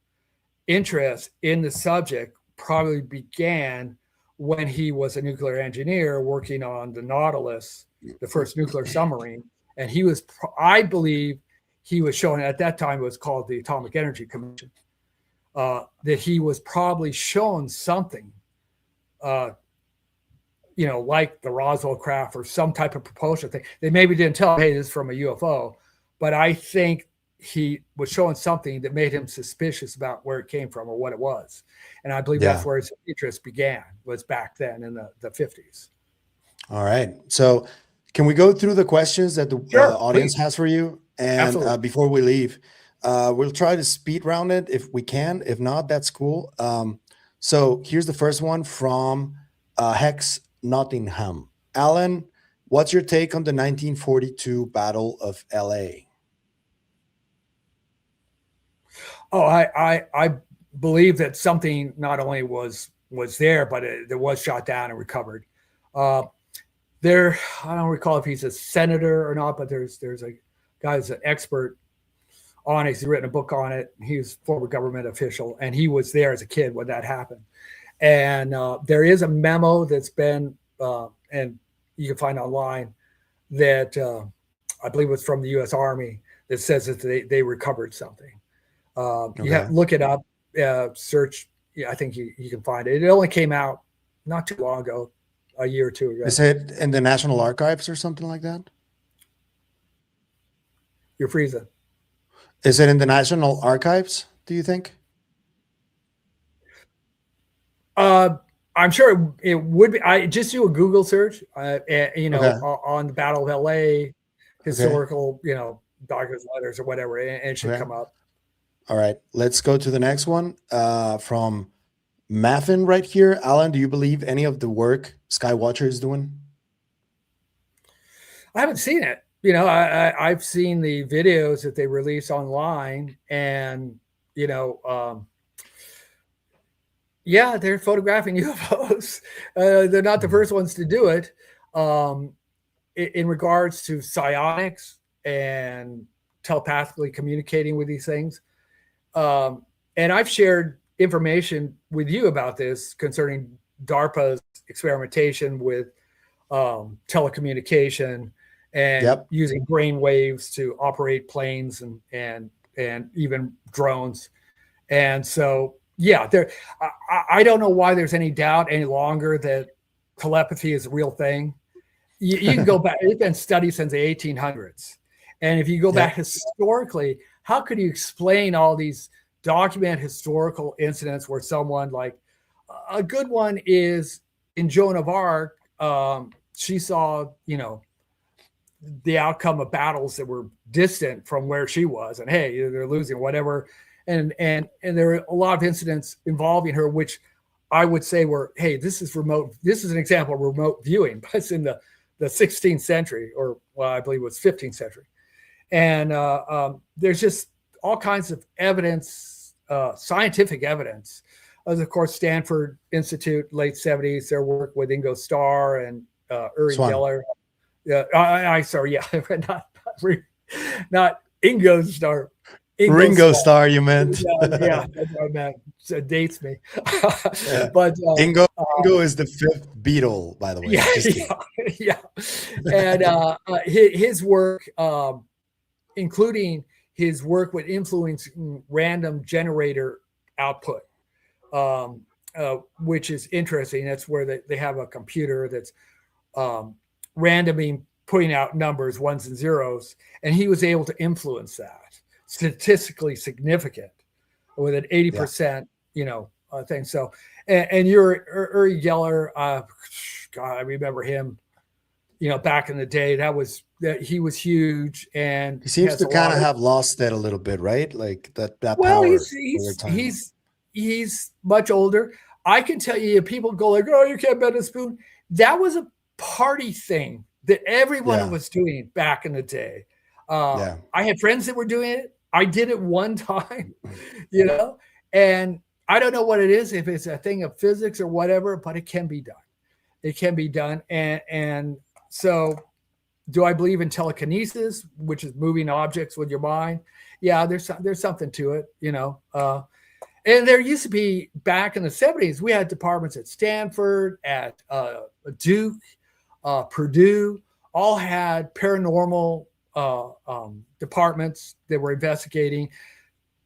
interest in the subject probably began when he was a nuclear engineer working on the Nautilus, the first nuclear submarine. And he was, I believe, he was showing, at that time it was called the Atomic Energy Commission, that he was probably shown something, like the Roswell craft or some type of propulsion thing. They maybe didn't tell him, hey, this is from a UFO, but I think he was showing something that made him suspicious about where it came from or what it was. And I believe that's where his interest began, was back then in the 50s. All
right. So can we go through the questions that the audience has for you? And before we leave, we'll try to speed round it if we can. If not, that's cool. So here's the first one from Hex Nottingham. Alan, what's your take on the 1942 Battle of LA?
Oh, I believe that something not only was there, but it was shot down and recovered. I don't recall if he's a senator or not, but there's a guy who's an expert on it. He's written a book on it. He was a former government official, and he was there as a kid when that happened. And there is a memo that's been, and you can find online, that I believe was from the U.S. Army, that says that they recovered something. You have to look it up, search. Yeah, I think you can find it. It only came out not too long ago, a year or two ago.
Is it in the National Archives or something like that?
You're freezing.
Is it in the National Archives, do you think?
I'm sure it would be. I just do a Google search, on the Battle of LA, historical, documents, letters, or whatever, and it should come up.
All right, let's go to the next one from Maffin right here. Alan, do you believe any of the work Skywatcher is doing?
I haven't seen it. I've seen the videos that they release online, and they're photographing UFOs. They're not the first ones to do it. in regards to psionics and telepathically communicating with these things. And I've shared information with you about this concerning DARPA's experimentation with telecommunication and using brain waves to operate planes and even drones. And so, yeah, I don't know why there's any doubt any longer that telepathy is a real thing. You can go back, it's been studied since the 1800s. And if you go back historically, how could you explain all these documented historical incidents where someone, like a good one is in Joan of Arc, she saw, the outcome of battles that were distant from where she was, and hey, they're losing, whatever. And there are a lot of incidents involving her, which I would say were, hey, this is remote. This is an example of remote viewing, but it's in the 16th century, or well, I believe it was 15th century. And there's just all kinds of evidence, scientific evidence. As of course, Stanford Institute, late 70s, their work with Ingo Starr and Uri Geller. Not Ingo Starr.
Ringo Starr, you meant.
Yeah, that's what I meant. So it dates me. But
Ingo is the 5th Beatle, by the way.
Yeah. And his work, including his work with influencing random generator output, which is interesting. That's where they have a computer that's randomly putting out numbers, ones and zeros, and he was able to influence that. Statistically significant with an 80%, thing. So, and Uri Geller, God, I remember him, back in the day. He was huge, and
he seems to kind of have lost that a little bit, right? Like that
well,
power.
he's much older. I can tell you, people go like, "Oh, you can't bend a spoon." That was a party thing that everyone was doing back in the day. I had friends that were doing it. I did it one time, and I don't know what it is, if it's a thing of physics or whatever, but it can be done. It can be done. And so do I believe in telekinesis, which is moving objects with your mind? Yeah, there's something to it, and there used to be, back in the 70s, we had departments at Stanford, at Duke, Purdue, all had paranormal departments that were investigating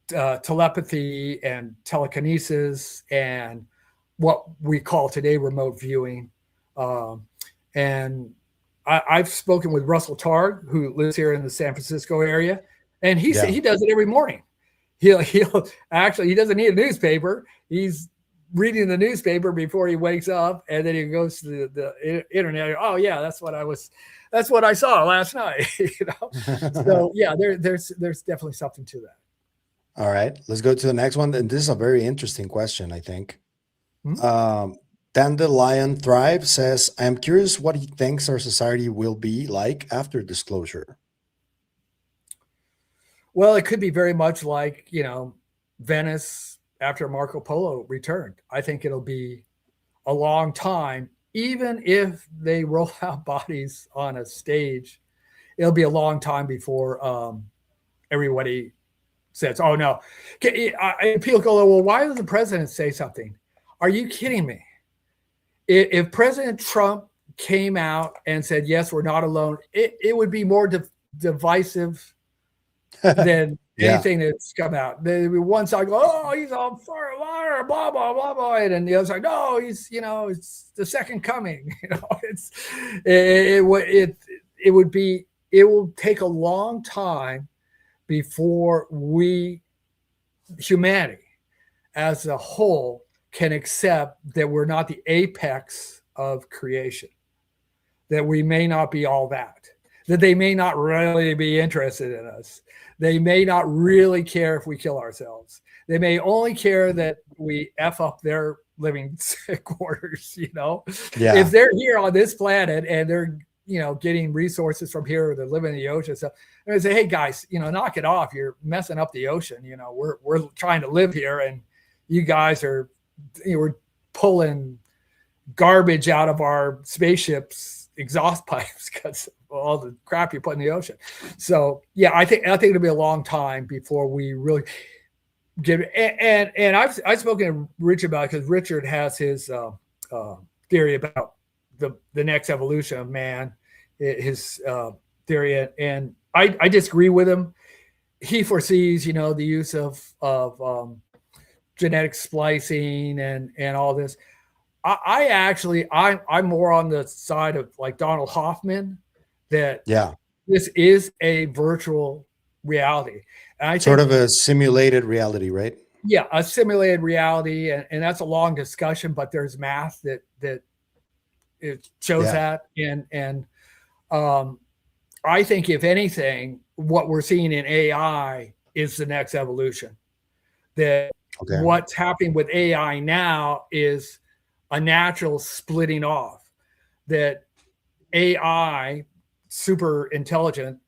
telepathy and telekinesis and what we call today remote viewing. And I've spoken with Russell Targ, who lives here in the San Francisco area, and he does it every morning. He'll actually, he doesn't need a newspaper. He's reading the newspaper before he wakes up, and then he goes to the internet. Oh yeah, that's what I saw last night. So yeah, there's definitely something to that.
All right, let's go to the next one. And this is a very interesting question, I think. Dandelion Thrive says, I am curious what he thinks our society will be like after disclosure.
Well, it could be very much like, Venice after Marco Polo returned. I think it'll be a long time. Even if they roll out bodies on a stage, it'll be a long time before everybody says, oh, no. People go, well, why does the president say something? Are you kidding me? If President Trump came out and said, yes, we're not alone, it would be more divisive than anything that's come out. There'd be one side go, oh, he's on fire, liar, blah, blah, blah, blah. And then the other side, no, he's, it's the second coming. It will take a long time before humanity as a whole, can accept that we're not the apex of creation, that we may not be all that they may not really be interested in us. They may not really care if we kill ourselves. They may only care that we F up their living quarters, If they're here on this planet and they're, getting resources from here, or they're living in the ocean. So they say, hey guys, knock it off. You're messing up the ocean. We're trying to live here, and you guys are, we're pulling garbage out of our spaceships exhaust pipes because of all the crap you put in the ocean. So yeah, I think it'll be a long time before we really get it. And I've spoken to Richard about it because Richard has his theory about the next evolution of man, his theory, and I disagree with him. He foresees, the use of genetic splicing and all this. I'm more on the side of like Donald Hoffman, that this is a virtual reality. And I
sort of a simulated reality, right?
Yeah, a simulated reality, and that's a long discussion, but there's math that it shows that, and I think if anything, what we're seeing in AI is the next evolution. That what's happening with AI now is a natural splitting off. That AI, super intelligent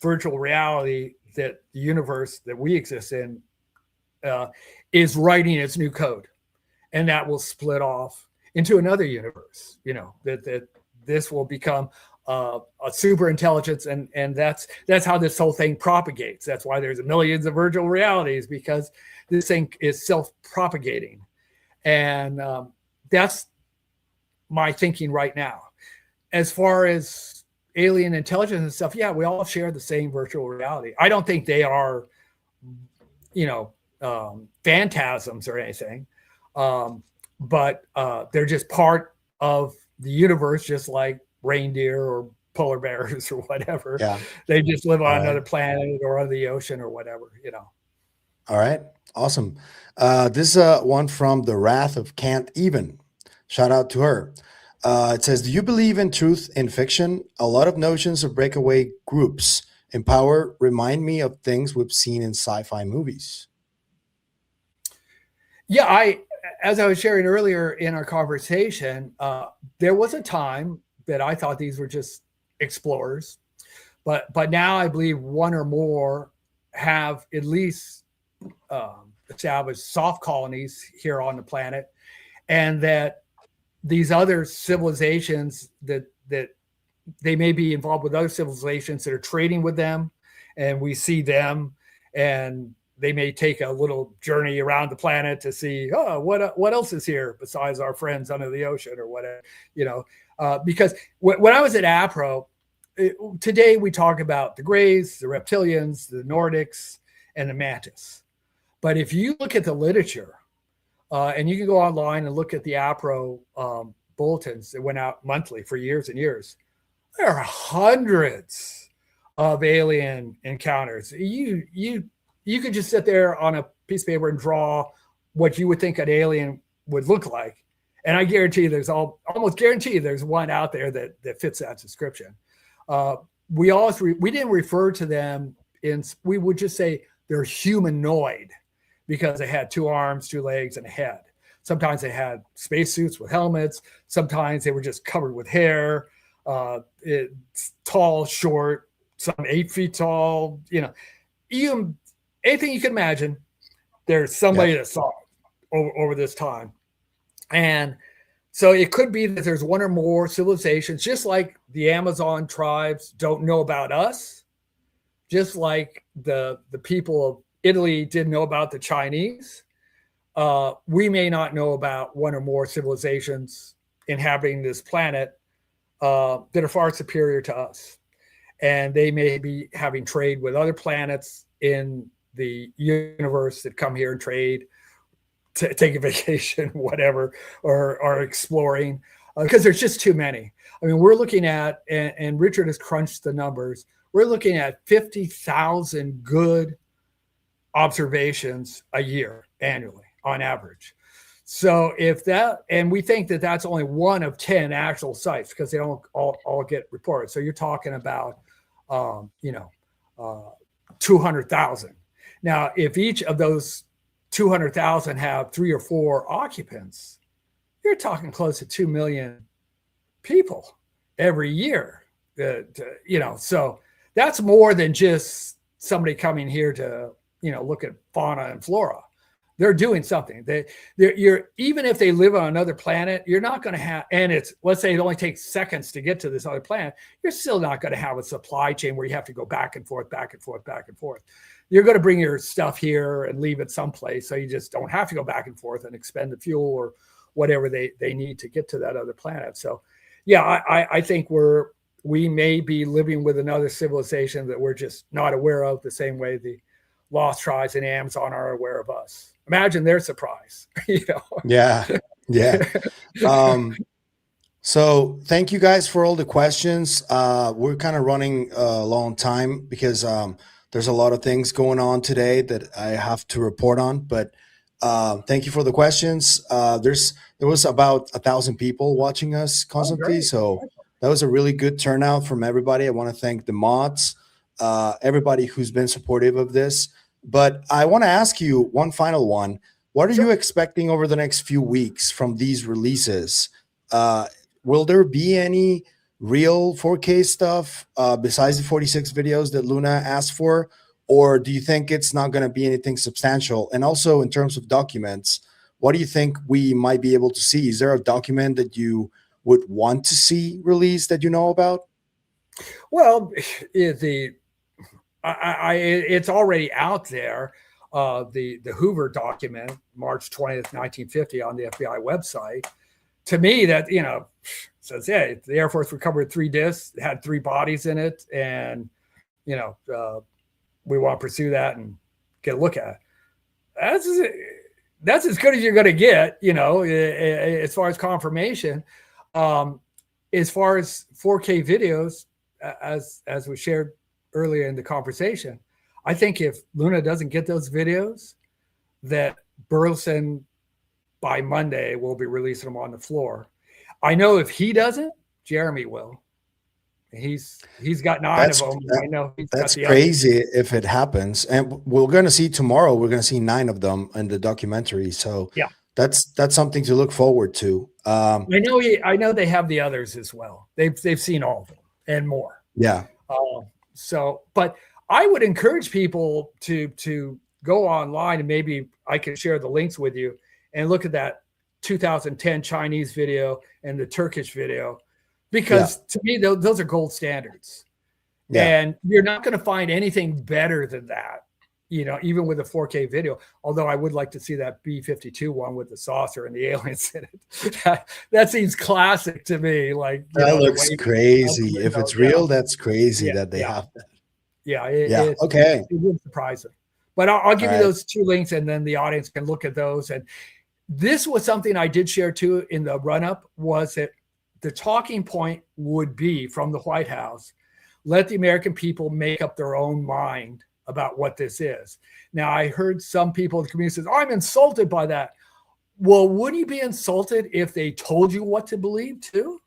virtual reality, that the universe that we exist in is writing its new code, and that will split off into another universe. That this will become a super intelligence, and that's how this whole thing propagates. That's why there's millions of virtual realities, because this thing is self-propagating, and that's my thinking right now. As far as alien intelligence and stuff, yeah, we all share the same virtual reality. I don't think they are, phantasms or anything, but they're just part of the universe, just like reindeer or polar bears or whatever.
Yeah.
They just live on another planet or on the ocean or whatever,
All right. Awesome. This is one from The Wrath of Can't Even. Shout out to her. It says, do you believe in truth in fiction? A lot of notions of breakaway groups in power remind me of things we've seen in sci-fi movies.
Yeah, as I was sharing earlier in our conversation, there was a time that I thought these were just explorers, but now I believe one or more have at least established soft colonies here on the planet, and that these other civilizations that they may be involved with other civilizations that are trading with them, and we see them, and they may take a little journey around the planet to see, what else is here besides our friends under the ocean or whatever, because when I was at A.P.R.O, today we talk about the Greys, the reptilians, the Nordics, and the mantis. But if you look at the literature, and you can go online and look at the A.P.R.O bulletins that went out monthly for years and years, there are hundreds of alien encounters. You could just sit there on a piece of paper and draw what you would think an alien would look like. And I guarantee you almost guarantee there's one out there that fits that description. We didn't refer to them we would just say they're humanoid because they had 2 arms, 2 legs, and a head. Sometimes they had spacesuits with helmets. Sometimes they were just covered with hair, tall, short, some 8 feet tall, anything you can imagine, there's somebody that saw it over this time. And so it could be that there's one or more civilizations, just like the Amazon tribes don't know about us, just like the people of Italy didn't know about the Chinese. We may not know about one or more civilizations inhabiting this planet that are far superior to us. And they may be having trade with other planets in the universe that come here and trade, take a vacation, whatever, or are exploring, because there's just too many. I mean, we're looking at, and Richard has crunched the numbers, we're looking at 50,000 good observations a year annually on average. So and we think that that's only one of 10 actual sites because they don't all get reported. So you're talking about, 200,000. Now, if each of those 200,000 have 3 or 4 occupants, you're talking close to 2 million people every year. So that's more than just somebody coming here to, look at fauna and flora. They're doing something. You're even if they live on another planet, you're not going to have. And it's, let's say it only takes seconds to get to this other planet. You're still not going to have a supply chain where you have to go back and forth, back and forth, back and forth. You're going to bring your stuff here and leave it someplace, so you just don't have to go back and forth and expend the fuel or whatever they need to get to that other planet. So, yeah, I think we may be living with another civilization that we're just not aware of, the same way the Lost Tribes in Amazon are aware of us. Imagine their surprise.
Yeah. So thank you guys for all the questions. We're kind of running a long time because there's a lot of things going on today that I have to report on. But thank you for the questions. There was about 1,000 people watching us constantly, so that was a really good turnout from everybody. I want to thank the mods, everybody who's been supportive of this. But I want to ask you one final one. What are you expecting over the next few weeks from these releases? Will there be any real 4K stuff besides the 46 videos that Luna asked for? Or do you think it's not going to be anything substantial? And also in terms of documents, what do you think we might be able to see? Is there a document that you would want to see released that you know about?
Well, it's already out there. The Hoover document, March 20th, 1950, on the FBI website. To me, that says, yeah, the Air Force recovered 3 discs, it had 3 bodies in it, and we want to pursue that and get a look at it. That's as good as you're going to get, as far as confirmation. As far as 4K videos, as was shared earlier in the conversation, I think if Luna doesn't get those videos, that Burleson by Monday will be releasing them on the floor. I know if he doesn't, Jeremy will. He's got 9 of them. I know
that's crazy if it happens. And we're going to see tomorrow, we're going to see 9 of them in the documentary. So
yeah,
that's something to look forward to.
I know they have the others as well. They've seen all of them and more.
Yeah.
But I would encourage people to go online, and maybe I can share the links with you, and look at that 2010 Chinese video and the Turkish video, because to me, those are gold standards. Yeah. And you're not going to find anything better than that, even with a 4K video. Although I would like to see that B-52 one with the saucer and the aliens in it. That seems classic to me. Like
that looks crazy. If it's real, that's crazy that they have that.
Yeah.
Okay.
It would surprise them. But I'll give you those 2 links, and then the audience can look at those. And this was something I did share too in the run-up, was that the talking point would be from the White House, let the American people make up their own mind about what this is. Now, I heard some people in the community say, I'm insulted by that. Well, wouldn't you be insulted if they told you what to believe too?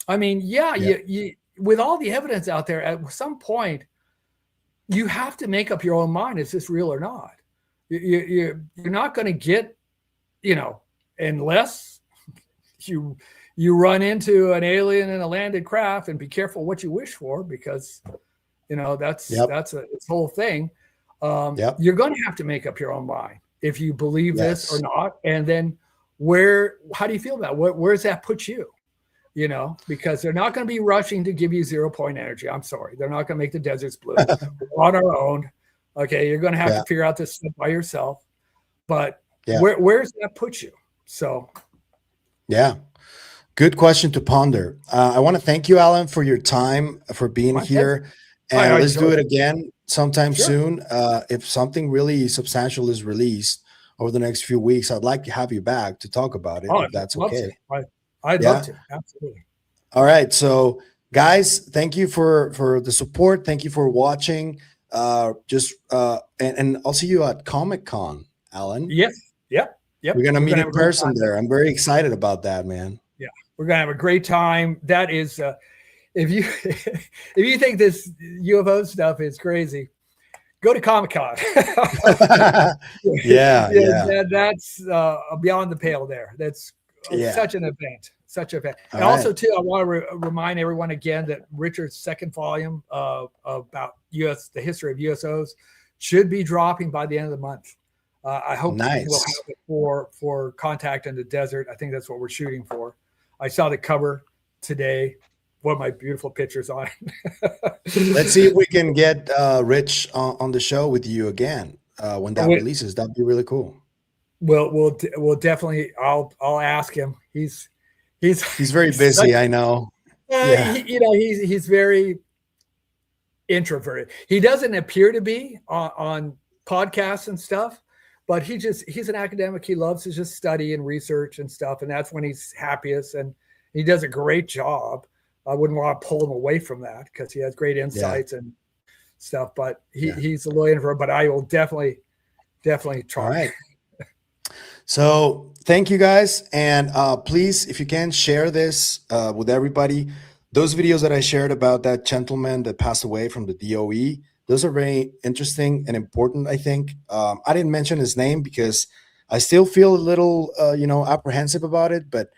I mean, you with all the evidence out there, at some point, you have to make up your own mind. Is this real or not? You're not going to get, unless you run into an alien in a landed craft, and be careful what you wish for, because that's a whole thing. You're going to have to make up your own mind if you believe this or not. And then how do you feel about it? Where's that put you? Because they're not going to be rushing to give you 0-point energy. I'm sorry. They're not going to make the deserts blue. We're on our own. Okay. You're going to have to figure out this stuff by yourself, but where's that put you? So.
Yeah. Good question to ponder. I want to thank you, Allan, for your time, for being here. And let's do it again sometime soon. If something really substantial is released over the next few weeks, I'd like to have you back to talk about it, if that's okay.
I'd love to. Absolutely.
All right. So, guys, thank you for the support. Thank you for watching. And I'll see you at Comic-Con, Allan.
Yes. Yep.
We're going to meet in person there. I'm very excited about that, man.
Yeah. We're going to have a great time. That is, if you think this UFO stuff is crazy, go to Comic-Con. That's beyond the pale there. That's such an event. And also, too, I want to remind everyone again that Richard's 2nd volume about the history of USOs should be dropping by the end of the month. I hope we'll
Nice.
have it for Contact in the Desert. I think that's what we're shooting for. I saw the cover today. One of my beautiful pictures on it.
Let's see if we can get Rich on the show with you again when that releases. That'd be really cool.
We'll definitely. I'll ask him. He's
very busy. I know. Yeah.
He's very introverted. He doesn't appear to be on podcasts and stuff, but he's an academic. He loves to just study and research and stuff, and that's when he's happiest. And he does a great job. I wouldn't want to pull him away from that because he has great insights and stuff. But he's a little introvert. But I will definitely try.
All right. So thank you guys, and please, if you can, share this with everybody. Those videos that I shared about that gentleman that passed away from the DOE, those are very interesting and important, I think. I didn't mention his name because I still feel a little, apprehensive about it, but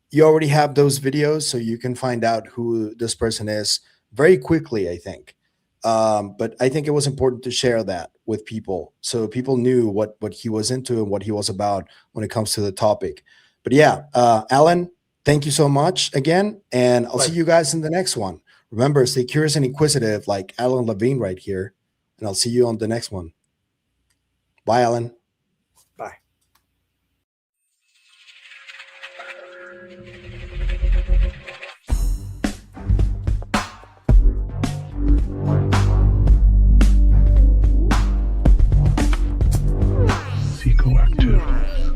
you already have those videos, so you can find out who this person is very quickly, I think. But I think it was important to share that with people so people knew what he was into and what he was about when it comes to the topic. But yeah, Allan, thank you so much again, and I'll see you guys in the next one. Remember, stay curious and inquisitive like Allan Lavigne right here, and I'll see you on the next one. Bye, Allan.
Bye.
Psicoactivo.